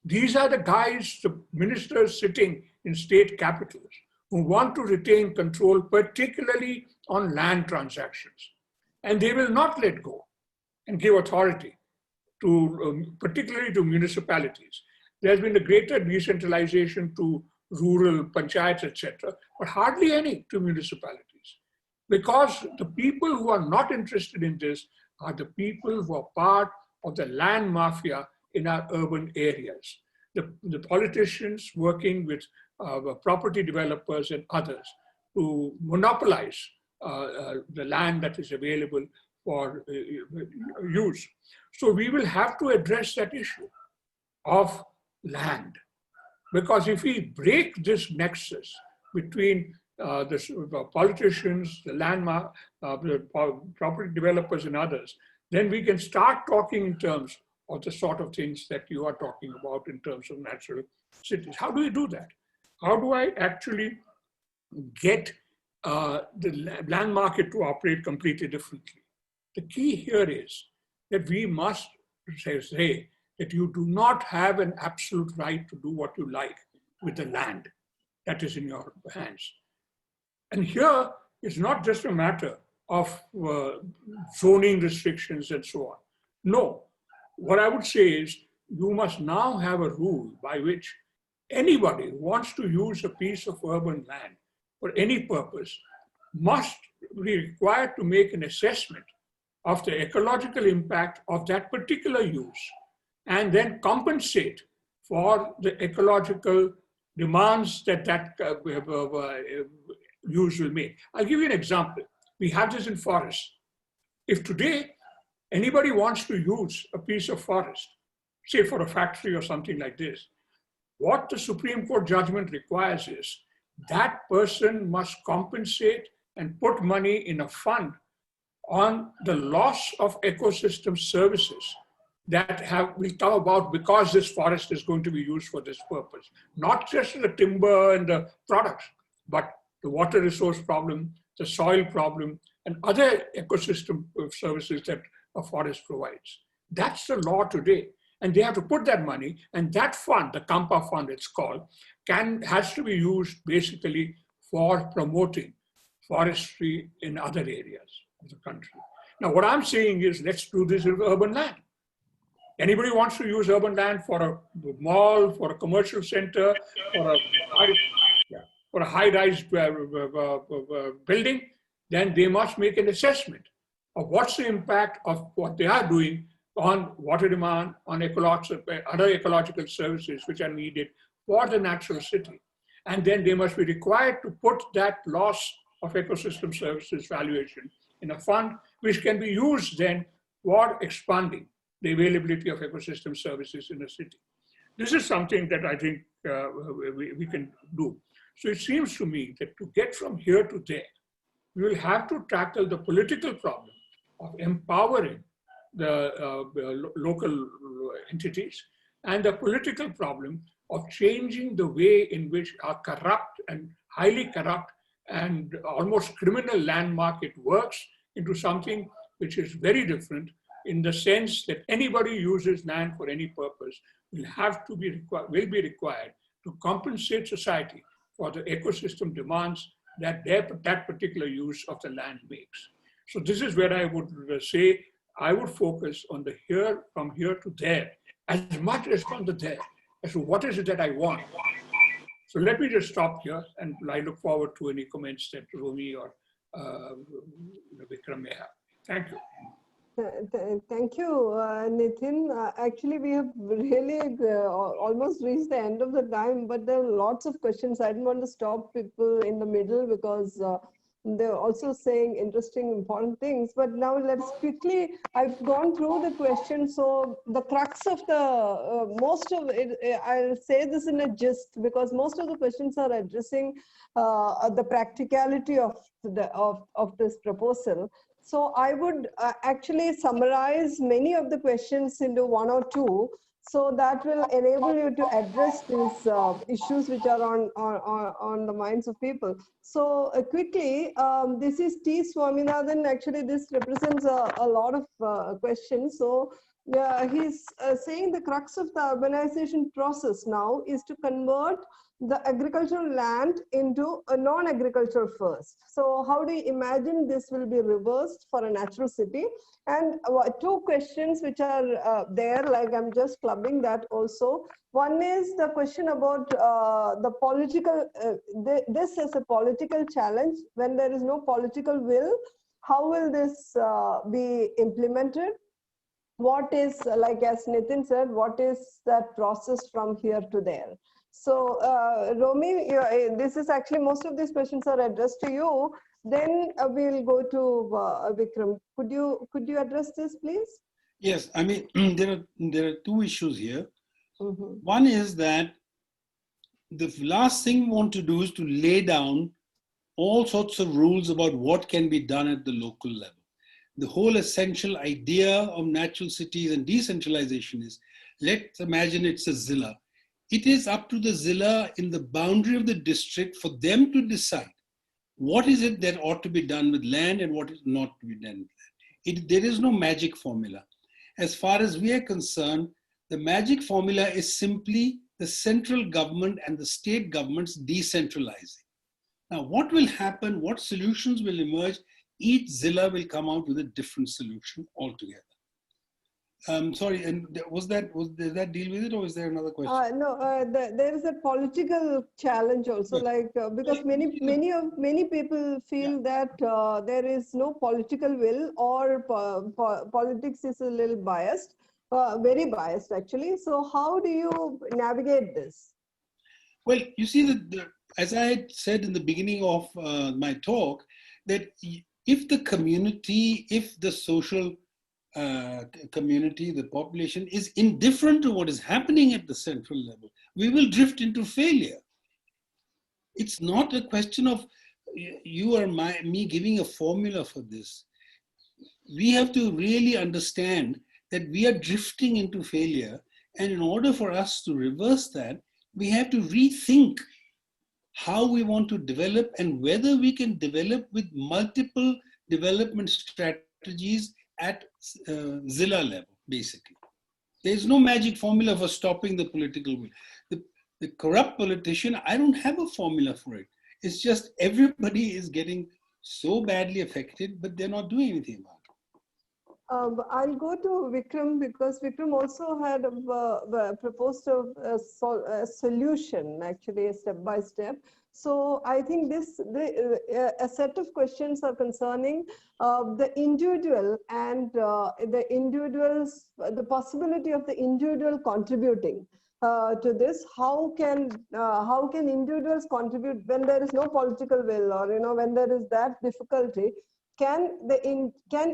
E: These are the guys, the ministers sitting in state capitals who want to retain control, particularly on land transactions. And they will not let go and give authority to, particularly to municipalities. There's been a greater decentralization to rural panchayats, etc., but hardly any to municipalities. Because the people who are not interested in this are the people who are part of the land mafia in our urban areas. The politicians working with property developers and others who monopolize the land that is available for use. So we will have to address that issue of land. Because if we break this nexus between the politicians, the the property developers and others, then we can start talking in terms of the sort of things that you are talking about in terms of natural cities. How do we do that? How do I actually get the land market to operate completely differently? The key here is that we must say that you do not have an absolute right to do what you like with the land that is in your hands. And here, it's not just a matter of zoning restrictions and so on. No, what I would say is you must now have a rule by which anybody who wants to use a piece of urban land for any purpose must be required to make an assessment of the ecological impact of that particular use and then compensate for the ecological demands that use will make. I'll give you an example. We have this in forests. If today anybody wants to use a piece of forest, say for a factory or something like this, what the Supreme Court judgment requires is that person must compensate and put money in a fund on the loss of ecosystem services that will come about because this forest is going to be used for this purpose. Not just the timber and the products, but the water resource problem, the soil problem, and other ecosystem services that a forest provides. That's the law today. And they have to put that money, and that fund, the Kampa fund it's called, has to be used basically for promoting forestry in other areas of the country. Now, what I'm saying is, let's do this with urban land. Anybody wants to use urban land for a mall, for a commercial center, for a high-rise building, then they must make an assessment of what's the impact of what they are doing on water demand, on other ecological services which are needed for the natural city. And then they must be required to put that loss of ecosystem services valuation in a fund which can be used then for expanding the availability of ecosystem services in a city. This is something that I think we can do. So it seems to me that to get from here to there, we will have to tackle the political problem of empowering the local entities and the political problem of changing the way in which our corrupt and highly corrupt and almost criminal land market works into something which is very different, in the sense that anybody uses land for any purpose will be required to compensate society for the ecosystem demands that that particular use of the land makes. So this is where I would say I would focus on the here, from here to there, as much as from the there, as to what is it that I want. So let me just stop here, and I look forward to any comments that Romi or Vikram may have. Thank you.
C: Thank you, Nitin. Actually, we have really almost reached the end of the time, but there are lots of questions. I didn't want to stop people in the middle because they're also saying interesting, important things. But now let's quickly, I've gone through the questions. So the crux of the, most of it, I'll say this in a gist, because most of the questions are addressing the practicality of this proposal. So I would actually summarize many of the questions into one or two, so that will enable you to address these issues which are on the minds of people. So quickly, this is T. Swaminathan. Actually, this represents a lot of questions. So he's saying the crux of the urbanization process now is to convert the agricultural land into a non-agricultural first. So how do you imagine this will be reversed for a natural city? And two questions which are there, like I'm just clubbing that also. One is the question about the political, this is a political challenge. When there is no political will, how will this be implemented? What is, like as Nitin said, what is that process from here to there? So Romi, this is actually, most of these questions are addressed to you. Then we'll go to Vikram. Could you address this, please?
D: Yes, I mean, there are two issues here.
C: Mm-hmm.
D: One is that the last thing we want to do is to lay down all sorts of rules about what can be done at the local level. The whole essential idea of natural cities and decentralization is, let's imagine it's a zilla. It is up to the zilla in the boundary of the district for them to decide what is it that ought to be done with land and what is not to be done with land. There is no magic formula. As far as we are concerned, the magic formula is simply the central government and the state governments decentralizing. Now, what will happen, what solutions will emerge, each zilla will come out with a different solution altogether. Sorry, and does that deal with it, or is there another question?
C: No, there is a political challenge also, like because many people feel that there is no political will, or politics is a little biased, very biased actually. So how do you navigate this?
D: Well, you see that as I had said in the beginning of my talk, that if the community, if the social community, the population is indifferent to what is happening at the central level, we will drift into failure. It's not a question of you or me giving a formula for this. We have to really understand that we are drifting into failure, and in order for us to reverse that, we have to rethink how we want to develop and whether we can develop with multiple development strategies at zilla level, basically. There's no magic formula for stopping the political will. The corrupt politician, I don't have a formula for it. It's just everybody is getting so badly affected, but they're not doing anything about it.
C: I'll go to Vikram because Vikram also had proposed a solution, actually, step by step. So I think a set of questions are concerning the individual and the possibility of the individual contributing to this. How can individuals contribute when there is no political will, or when there is that difficulty? Can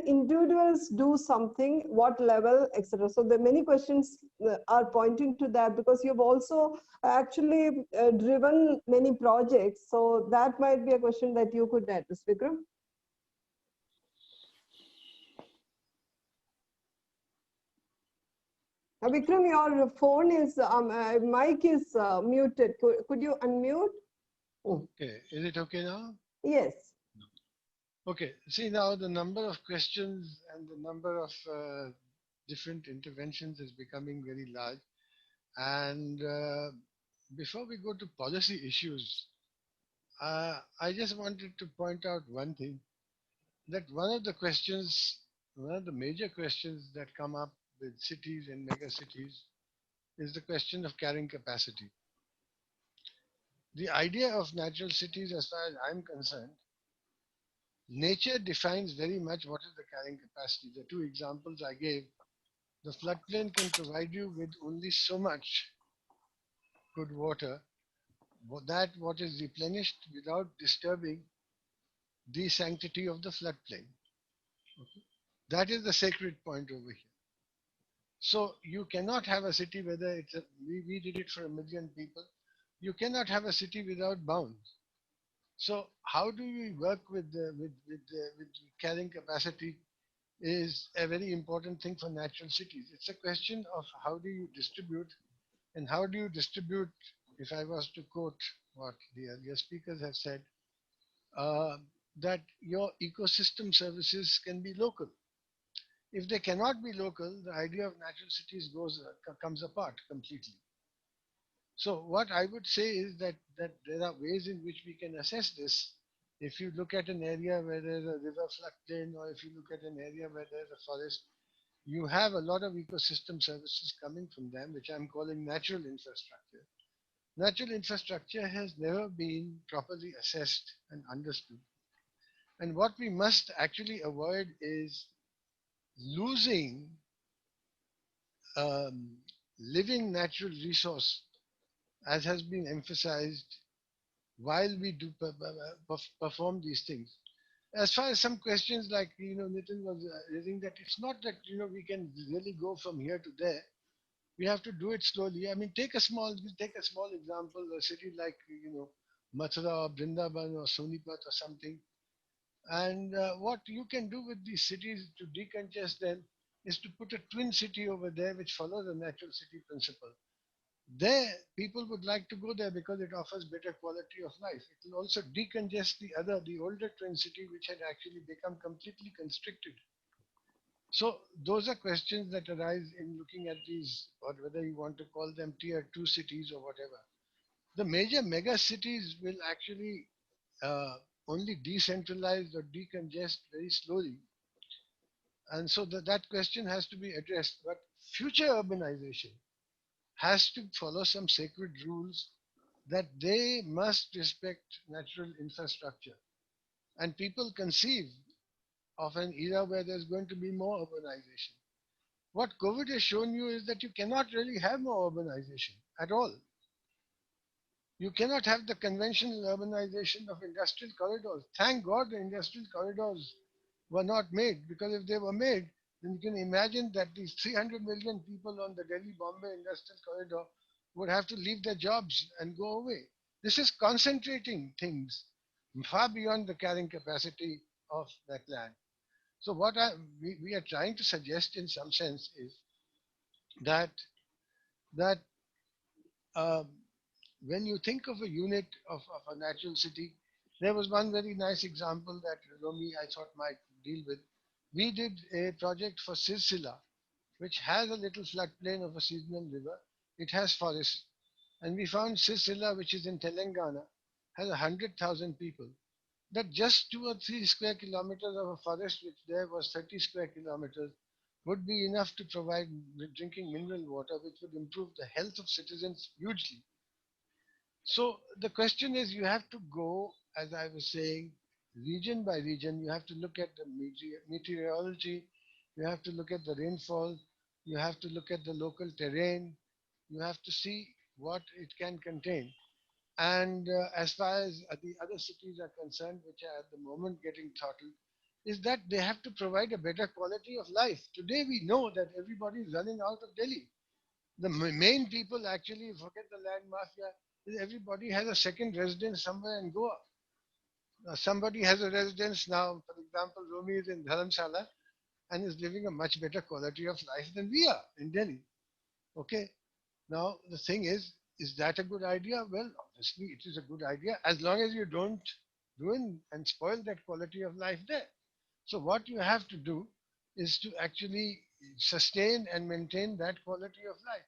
C: individuals do something, what level, etc.? So the many questions are pointing to that, because you've also actually driven many projects, so that might be a question that you could address, Vikram. Vikram, your phone is mic is muted. Could you unmute?
B: Okay, is it okay now?
C: Yes.
B: Okay, see now the number of questions and the number of different interventions is becoming very large. And before we go to policy issues, I just wanted to point out one thing, that one of the major questions that come up with cities and mega cities is the question of carrying capacity. The idea of natural cities, as far as I'm concerned, nature defines very much what is the carrying capacity. The two examples I gave, the floodplain can provide you with only so much good water, what is replenished without disturbing the sanctity of the floodplain. Okay. That is the sacred point over here. So you cannot have a city, whether we did it for 1 million people, you cannot have a city without bounds. So how do we work with carrying capacity is a very important thing for natural cities. It's a question of how do you distribute, and how do you distribute, if I was to quote what the earlier speakers have said, that your ecosystem services can be local. If they cannot be local, the idea of natural cities comes apart completely. So what I would say is that there are ways in which we can assess this. If you look at an area where there's a river floodplain, or if you look at an area where there's a forest, you have a lot of ecosystem services coming from them, which I'm calling natural infrastructure. Natural infrastructure has never been properly assessed and understood. And what we must actually avoid is losing living natural resource, as has been emphasized, while we do perform these things. As far as some questions like, Nitin was raising, that it's not that, we can really go from here to there. We have to do it slowly. I mean, take a small example, a city like, Mathura or Vrindavan or Sonipat or something. And what you can do with these cities to decongest them is to put a twin city over there which follows the natural city principle. There, people would like to go there because it offers better quality of life. It will also decongest the older twin city, which had actually become completely constricted. So those are questions that arise in looking at these, or whether you want to call them tier 2 cities or whatever. The major mega cities will actually only decentralize or decongest very slowly. And so that question has to be addressed. But future urbanization has to follow some sacred rules, that they must respect natural infrastructure. And people conceive of an era where there's going to be more urbanization. What COVID has shown you is that you cannot really have more urbanization at all. You cannot have the conventional urbanization of industrial corridors. Thank God the industrial corridors were not made, because if they were made, then you can imagine that these 300 million people on the Delhi-Bombay industrial corridor would have to leave their jobs and go away. This is concentrating things far beyond the carrying capacity of that land. So what we are trying to suggest in some sense is that when you think of a unit of a natural city, there was one very nice example that Romi, I thought, might deal with. We did a project for Silsila, which has a little floodplain of a seasonal river. It has forests. And we found Silsila, which is in Telangana, has 100,000 people. That just 2 or 3 square kilometers of a forest, which there was 30 square kilometers, would be enough to provide drinking mineral water, which would improve the health of citizens hugely. So the question is, you have to go, as I was saying, region by region. You have to look at the meteorology, you have to look at the rainfall, you have to look at the local terrain, you have to see what it can contain. And as far as the other cities are concerned, which are at the moment getting throttled, is that they have to provide a better quality of life. Today we know that everybody is running out of Delhi. The main people actually, forget the land mafia, is everybody has a second residence somewhere in Goa. Somebody has a residence now, for example, Romi is in Dharamshala and is living a much better quality of life than we are in Delhi. Okay, now the thing is that a good idea? Well, obviously it is a good idea as long as you don't ruin and spoil that quality of life there. So what you have to do is to actually sustain and maintain that quality of life.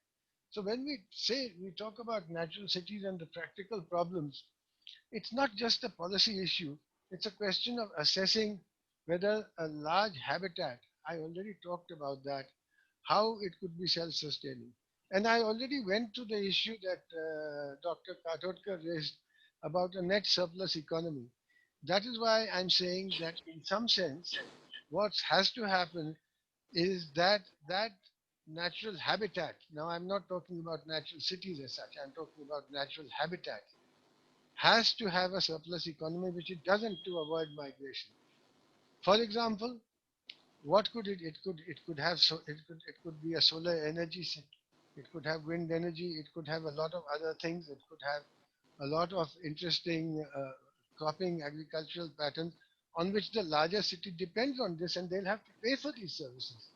B: So when we talk about natural cities and the practical problems, it's not just a policy issue. It's a question of assessing whether a large habitat, I already talked about that, how it could be self-sustaining. And I already went to the issue that Dr. Kakodkar raised about a net surplus economy. That is why I'm saying that in some sense, what has to happen is that natural habitat, now I'm not talking about natural cities as such, I'm talking about natural habitat, has to have a surplus economy which it doesn't, to avoid migration. For example, what could it could have, so it could be a solar energy, it could have wind energy, it could have a lot of other things, it could have a lot of interesting cropping agricultural patterns on which the larger city depends on this, and they'll have to pay for these services,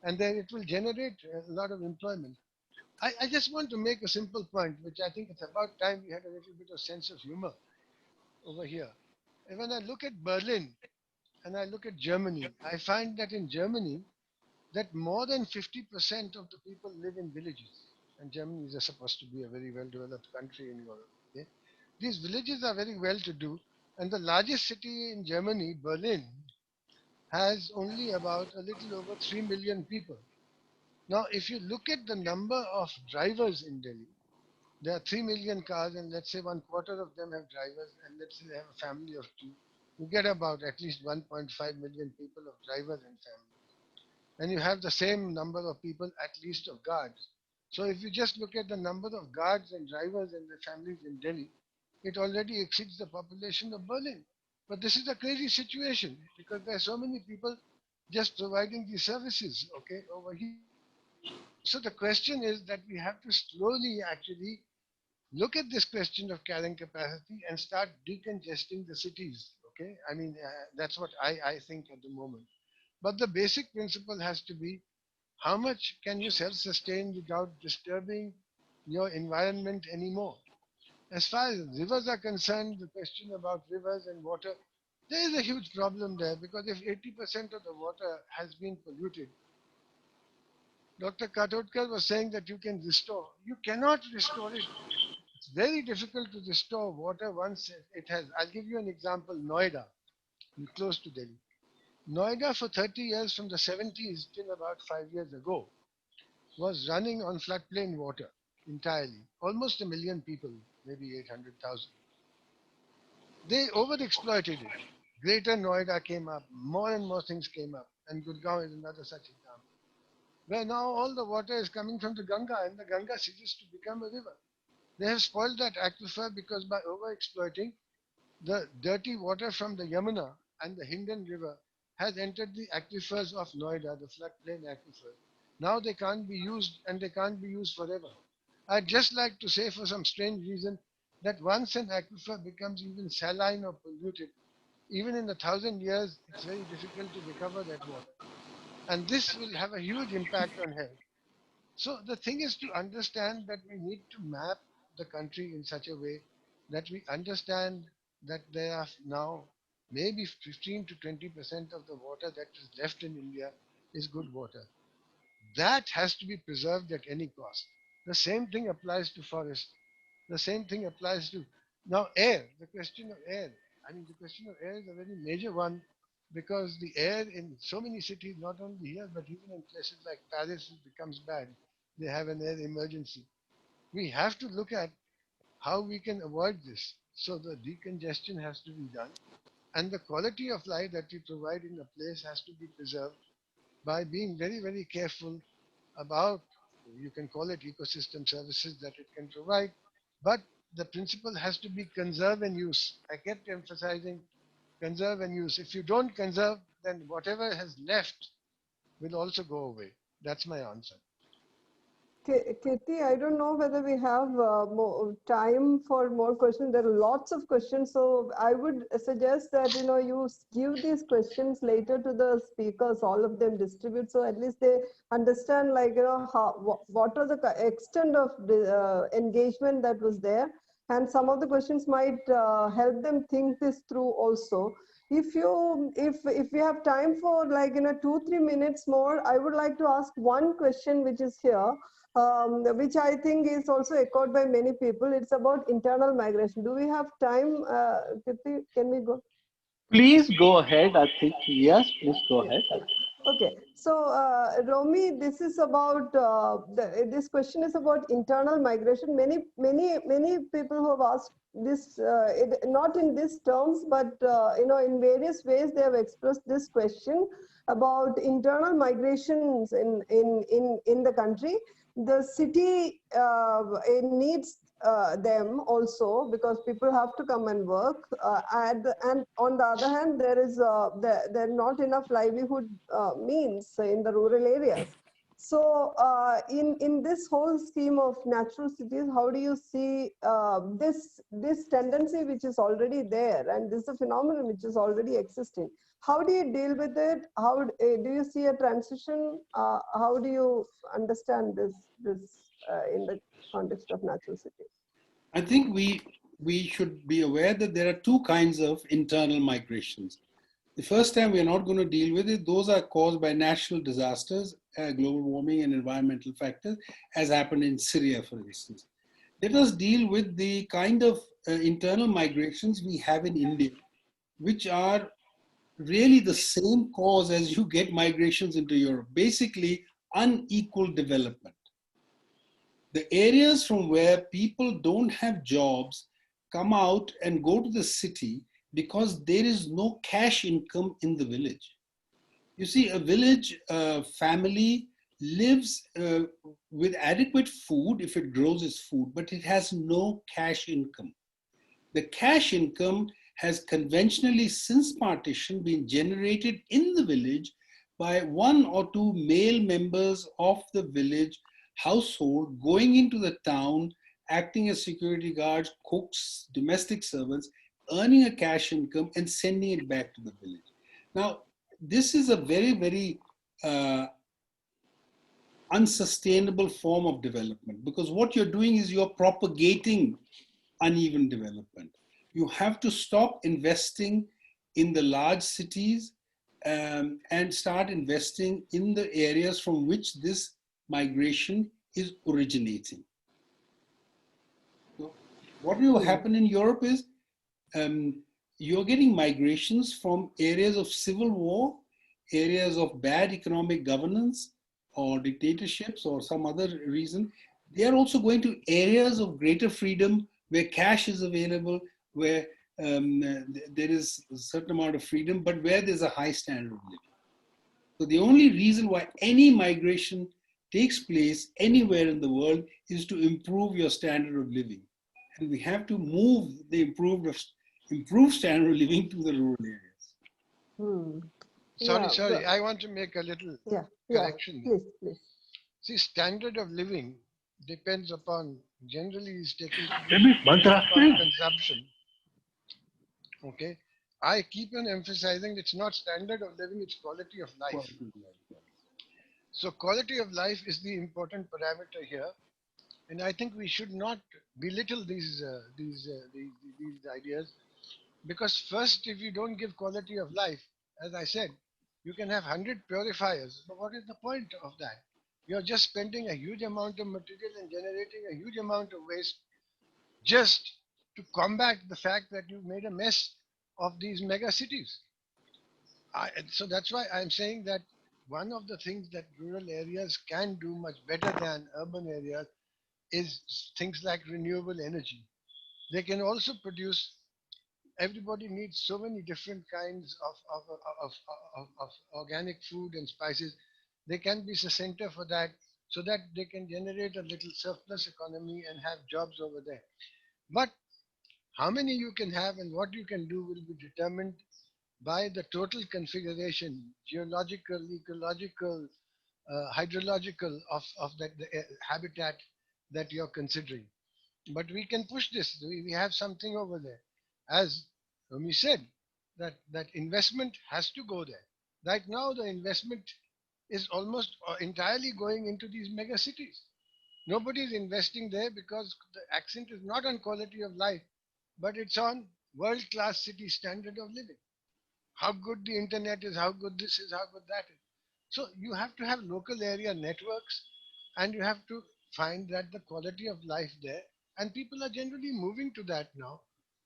B: and then it will generate a lot of employment. I just want to make a simple point, which I think it's about time we had a little bit of sense of humor over here. And when I look at Berlin and I look at Germany, I find that in Germany, that more than 50% of the people live in villages. And Germany is supposed to be a very well-developed country in Europe. Okay? These villages are very well-to-do, and the largest city in Germany, Berlin, has only about a little over 3 million people. Now, if you look at the number of drivers in Delhi, there are 3 million cars, and let's say one quarter of them have drivers, and let's say they have a family of two. You get about at least 1.5 million people of drivers and families. And you have the same number of people at least of guards. So if you just look at the number of guards and drivers and their families in Delhi, it already exceeds the population of Berlin. But this is a crazy situation because there are so many people just providing these services, okay, over here. So the question is that we have to slowly actually look at this question of carrying capacity and start decongesting the cities. Okay, I mean, that's what I think at the moment. But the basic principle has to be, how much can you self-sustain without disturbing your environment anymore? As far as rivers are concerned, the question about rivers and water, there is a huge problem there, because if 80% of the water has been polluted, Dr. Kakodkar was saying that you can restore. You cannot restore it. It's very difficult to restore water once it has. I'll give you an example. Noida, close to Delhi. Noida for 30 years, from the 70s till about 5 years ago, was running on floodplain water entirely. Almost a million people, maybe 800,000. They overexploited it. Greater Noida came up, more and more things came up, and Gurgaon is another such example, where now all the water is coming from the Ganga, and the Ganga ceases to become a river. They have spoiled that aquifer because by overexploiting, the dirty water from the Yamuna and the Hindon River has entered the aquifers of Noida, the floodplain aquifers. Now they can't be used, and they can't be used forever. I'd just like to say, for some strange reason, that once an aquifer becomes even saline or polluted, even in 1,000 years, it's very difficult to recover that water. And this will have a huge impact on health. So the thing is to understand that we need to map the country in such a way that we understand that there are now maybe 15 to 20% of the water that is left in India is good water. That has to be preserved at any cost. The same thing applies to forest. The same thing applies to now air. The question of air. I mean, the question of air is a very major one because the air in so many cities, not only here, but even in places like Paris, it becomes bad. They have an air emergency. We have to look at how we can avoid this. So the decongestion has to be done. And the quality of life that we provide in a place has to be preserved by being very, very careful about, you can call it ecosystem services that it can provide, but the principle has to be conserve and use. I kept emphasizing conserve and use. If you don't conserve, then whatever has left will also go away. That's my answer.
C: Kitty, I don't know whether we have more time for more questions. There are lots of questions, so I would suggest that you give these questions later to the speakers. All of them distribute, so at least they understand, like how what are the extent of the engagement that was there, and some of the questions might help them think this through also. If we have time for like 2-3 minutes more, I would like to ask one question which is here, which I think is also echoed by many people. It's about internal migration. Do we have time? Kirti, can we go?
G: Please go ahead. I think, yes, please go
C: Yeah.
G: ahead.
C: Okay. So, Romi, this is about this question is about internal migration. Many people who have asked this, not in these terms, but in various ways they have expressed this question about internal migrations in the country. The city it needs them also because people have to come and work. And on the other hand, there are not enough livelihood means in the rural areas. So in this whole scheme of natural cities, how do you see this tendency which is already there, and this is a phenomenon which is already existing? How do you deal with it? How do you see a transition? How do you understand this in the context of natural cities?
D: I think we should be aware that there are two kinds of internal migrations. The first time we are not going to deal with it, those are caused by natural disasters, global warming and environmental factors, as happened in Syria, for instance. Let us deal with the kind of internal migrations we have in India, which are really the same cause as you get migrations into Europe, basically unequal development. The areas from where people don't have jobs come out and go to the city because there is no cash income in the village. You see, a village family lives with adequate food if it grows its food, but it has no cash income. The cash income has conventionally, since partition, been generated in the village by one or two male members of the village household going into the town, acting as security guards, cooks, domestic servants, earning a cash income and sending it back to the village. Now, this is a very, very unsustainable form of development, because what you're doing is you're propagating uneven development. You have to stop investing in the large cities and start investing in the areas from which this migration is originating. So what will happen in Europe is you're getting migrations from areas of civil war, areas of bad economic governance or dictatorships or some other reason. They are also going to areas of greater freedom where cash is available, where there is a certain amount of freedom, but where there's a high standard of living. So the only reason why any migration takes place anywhere in the world is to improve your standard of living. And we have to move the improved standard of living to the rural areas.
B: Sorry, I want to make a little correction.
C: Please.
B: See, standard of living depends upon, generally is taken upon consumption. Okay, I keep on emphasizing it's not standard of living, it's quality of life. So quality of life is the important parameter here, and I think we should not belittle these ideas, because first, if you don't give quality of life, as I said, you can have 100 purifiers, but what is the point of that? You're just spending a huge amount of material and generating a huge amount of waste just to combat the fact that you've made a mess of these mega cities. So that's why I'm saying that one of the things that rural areas can do much better than urban areas is things like renewable energy. They can also produce. Everybody needs so many different kinds of organic food and spices. They can be the center for that, so that they can generate a little surplus economy and have jobs over there. But how many you can have and what you can do will be determined by the total configuration, geological, ecological, hydrological of the habitat that you're considering. But we can push this. We have something over there. As Romi said, that investment has to go there. Right now, the investment is almost entirely going into these mega cities. Nobody is investing there because the accent is not on quality of life, but it's on world class city standard of living. How good the internet is, how good this is, how good that is. So you have to have local area networks, and you have to find that the quality of life there, and people are generally moving to that now,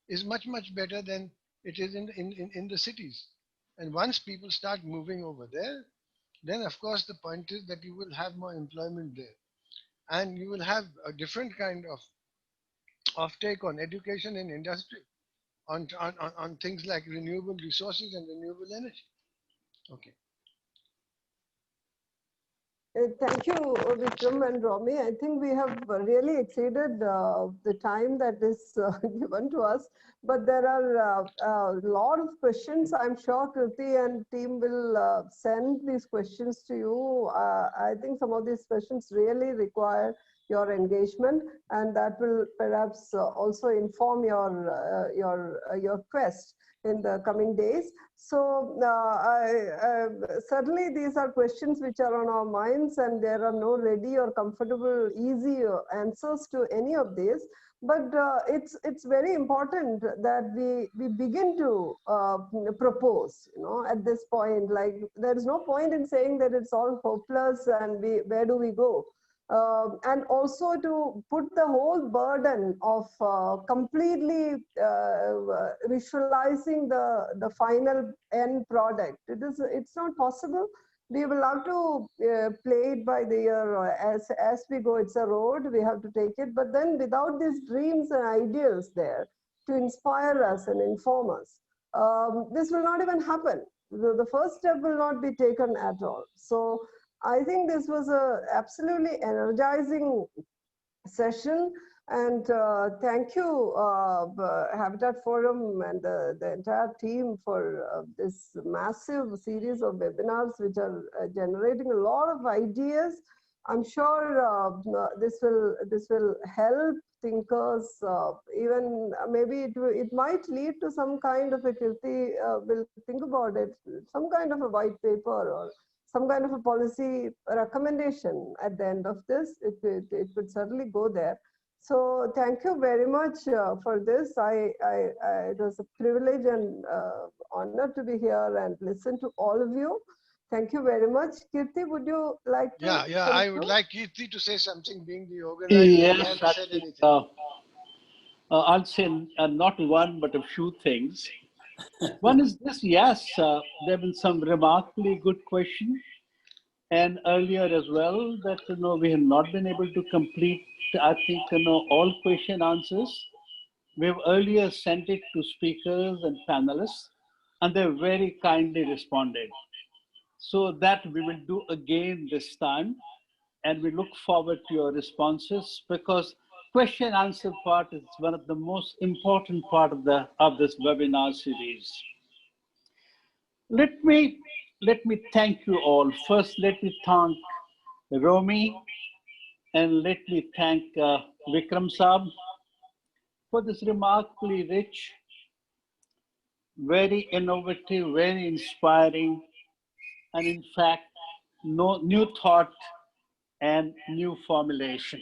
B: is much, much better than it is in the cities. And once people start moving over there, then of course the point is that you will have more employment there. And you will have a different kind of take on education and industry, on things like renewable resources and renewable energy. Okay.
C: Thank you, Vikram and Romi. I think we have really exceeded the time that is given to us, but there are a lot of questions. I'm sure Kriti and team will send these questions to you. I think some of these questions really require your engagement, and that will perhaps also inform your quest in the coming days. So certainly these are questions which are on our minds, and there are no ready or comfortable, easy answers to any of these. But it's very important that we begin to propose, at this point. Like, there is no point in saying that it's all hopeless and where do we go? And also to put the whole burden of completely visualizing the final end product. It's not possible. We will have to play it by the ear, or as we go. It's a road, we have to take it. But then without these dreams and ideals there to inspire us and inform us, this will not even happen. The first step will not be taken at all. So I think this was a absolutely energizing session, and thank you, Habitat Forum and the entire team for this massive series of webinars which are generating a lot of ideas. I'm sure this will help thinkers, even maybe it might lead to some kind of a Kirti will think about it, some kind of a white paper or some kind of a policy recommendation at the end of this. It would certainly go there. So thank you very much for this. It was a privilege and honor to be here and listen to all of you. Thank you very much. Kirti, would you like to
B: Yeah,
C: conclude?
B: I would like Kirti to say something, being the organizer. He
G: Yes,
B: hasn't
G: I
B: said
G: think,
B: anything.
G: I'll say not one, but a few things. One is this, yes, there have been some remarkably good questions. And earlier as well, that we have not been able to complete, I think, all question answers. We have earlier sent it to speakers and panelists, and they very kindly responded. So that we will do again this time, and we look forward to your responses, because question answer part is one of the most important part of this webinar series. Let me thank you all. First, let me thank Romi, and let me thank Vikram Saab for this remarkably rich, very innovative, very inspiring, and in fact, new thought and new formulation.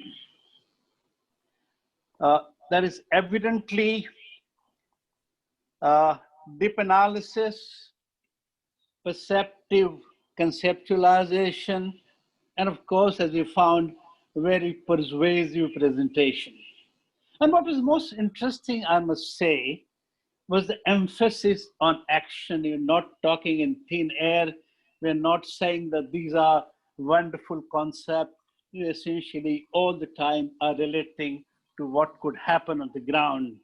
G: There is evidently deep analysis, perceptive conceptualization, and of course, as we found, very persuasive presentation. And what was most interesting, I must say, was the emphasis on action. You're not talking in thin air. We're not saying that these are wonderful concepts. You essentially all the time are relating to what could happen on the ground.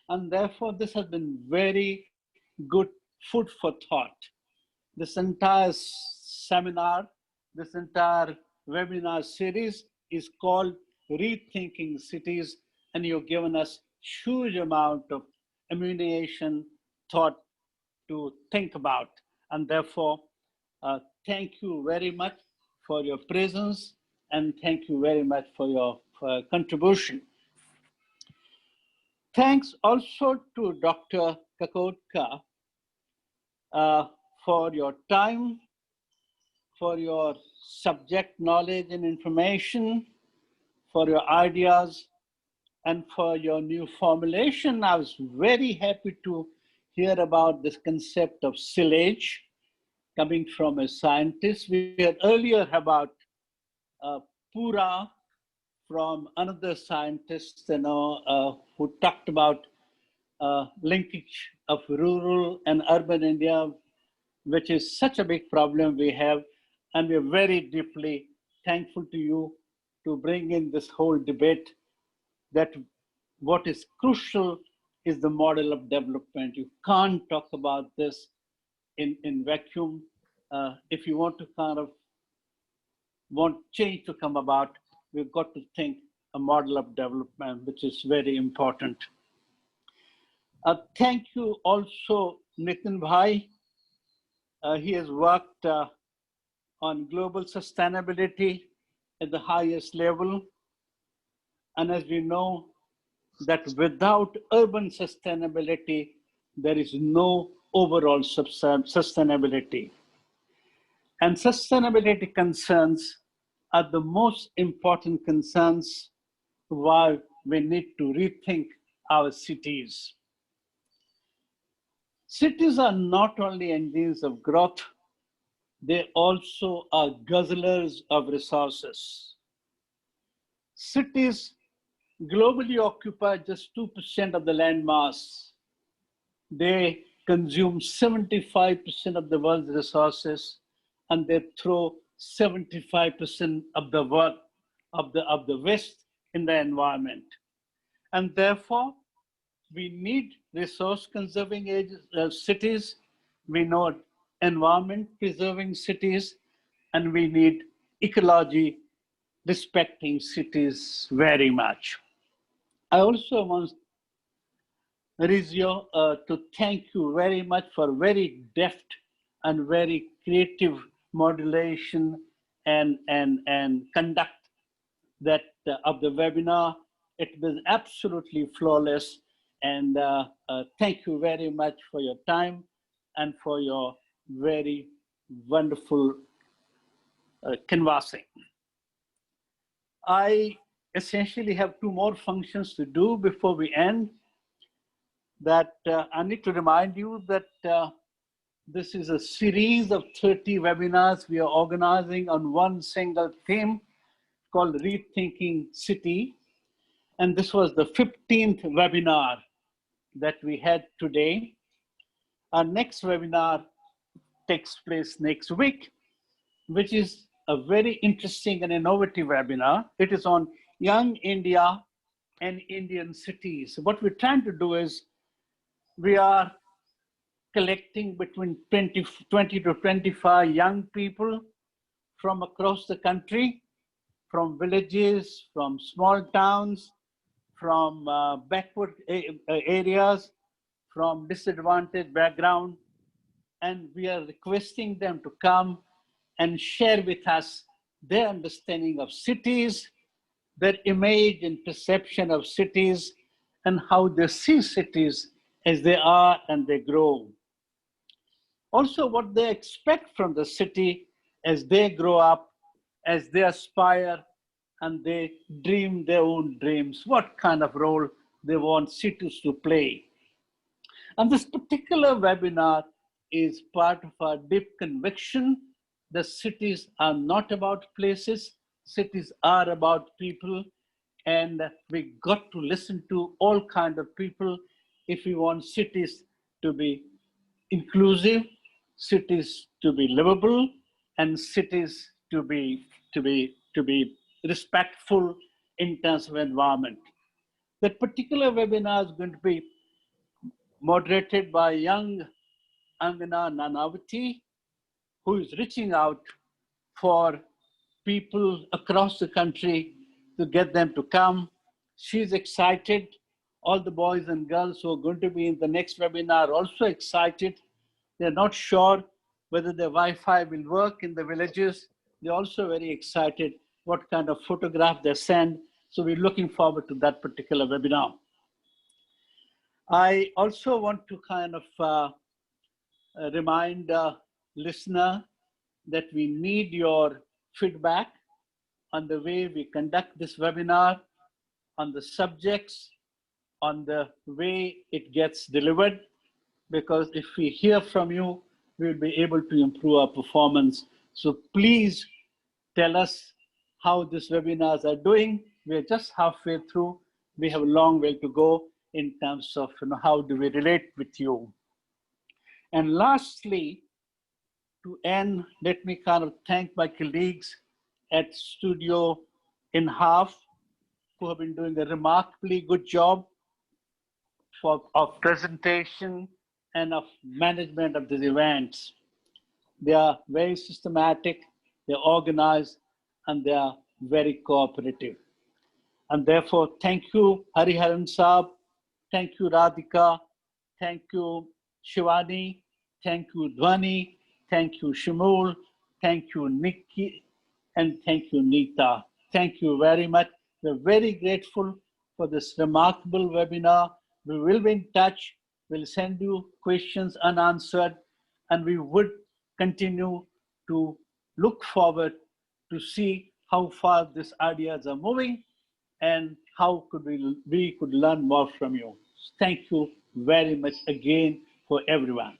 G: And therefore, this has been very good food for thought. This entire seminar, this entire webinar series is called Rethinking Cities, and you've given us huge amount of ammunition, thought to think about. And therefore, thank you very much for your presence, and thank you very much for your contribution. Thanks also to Dr. Kakodkar for your time, for your subject knowledge and information, for your ideas, and for your new formulation. I was very happy to hear about this concept of silage coming from a scientist. We had earlier about Pura from another scientist, who talked about linkage of rural and urban India, which is such a big problem we have. And we're very deeply thankful to you to bring in this whole debate that what is crucial is the model of development. You can't talk about this in vacuum. If you want to kind of want change to come about, we've got to think a model of development, which is very important. Thank you also, Nitin Bhai. He has worked on global sustainability at the highest level. And as we know, that without urban sustainability, there is no overall sustainability. And sustainability concerns are the most important concerns why we need to rethink our cities. Cities are not only engines of growth, they also are guzzlers of resources. Cities globally occupy just 2% of the land mass. They consume 75% of the world's resources, and they throw 75% of the work of the waste in the environment. And therefore, we need resource conserving cities, we need environment preserving cities, and we need ecology respecting cities very much. I also want Rizio to thank you very much for very deft and very creative modulation and conduct that of the webinar. It was absolutely flawless. And thank you very much for your time and for your very wonderful canvassing. I essentially have two more functions to do before we end. That I need to remind you that this is a series of 30 webinars we are organizing on one single theme called Rethinking City. And this was the 15th webinar that we had today. Our next webinar takes place next week, which is a very interesting and innovative webinar. It is on young India and Indian cities. What we're trying to do is we are collecting between 20 to 25 young people from across the country, from villages, from small towns, from backward areas, from disadvantaged background. And we are requesting them to come and share with us their understanding of cities, their image and perception of cities, and how they see cities as they are and they grow. Also, what they expect from the city as they grow up, as they aspire, and they dream their own dreams, what kind of role they want cities to play. And this particular webinar is part of our deep conviction that cities are not about places, cities are about people, and we got to listen to all kinds of people if we want cities to be inclusive, cities to be livable, and cities to be respectful in terms of environment. That particular webinar is going to be moderated by young Angana Nanavati, who is reaching out for people across the country to get them to come. She's excited. All the boys and girls who are going to be in the next webinar are also excited. They're not sure whether the Wi-Fi will work in the villages. They're also very excited what kind of photograph they send. So we're looking forward to that particular webinar. I also want to kind of remind listener that we need your feedback on the way we conduct this webinar, on the subjects, on the way it gets delivered, because if we hear from you, we'll be able to improve our performance. So please tell us how these webinars are doing. We're just halfway through. We have a long way to go in terms of how do we relate with you. And lastly, to end, let me kind of thank my colleagues at Studio INHAF who have been doing a remarkably good job of presentation and of management of these events. They are very systematic, they're organized, and they are very cooperative. And therefore, thank you, Hariharan Saab, thank you, Radhika, thank you, Shivani, thank you, Dhwani, thank you, Shimul, thank you, Nikki, and thank you, Neeta. Thank you very much. We're very grateful for this remarkable webinar. We will be in touch. We'll send you questions unanswered, and we would continue to look forward to see how far these ideas are moving and how could we could learn more from you. Thank you very much again for everyone.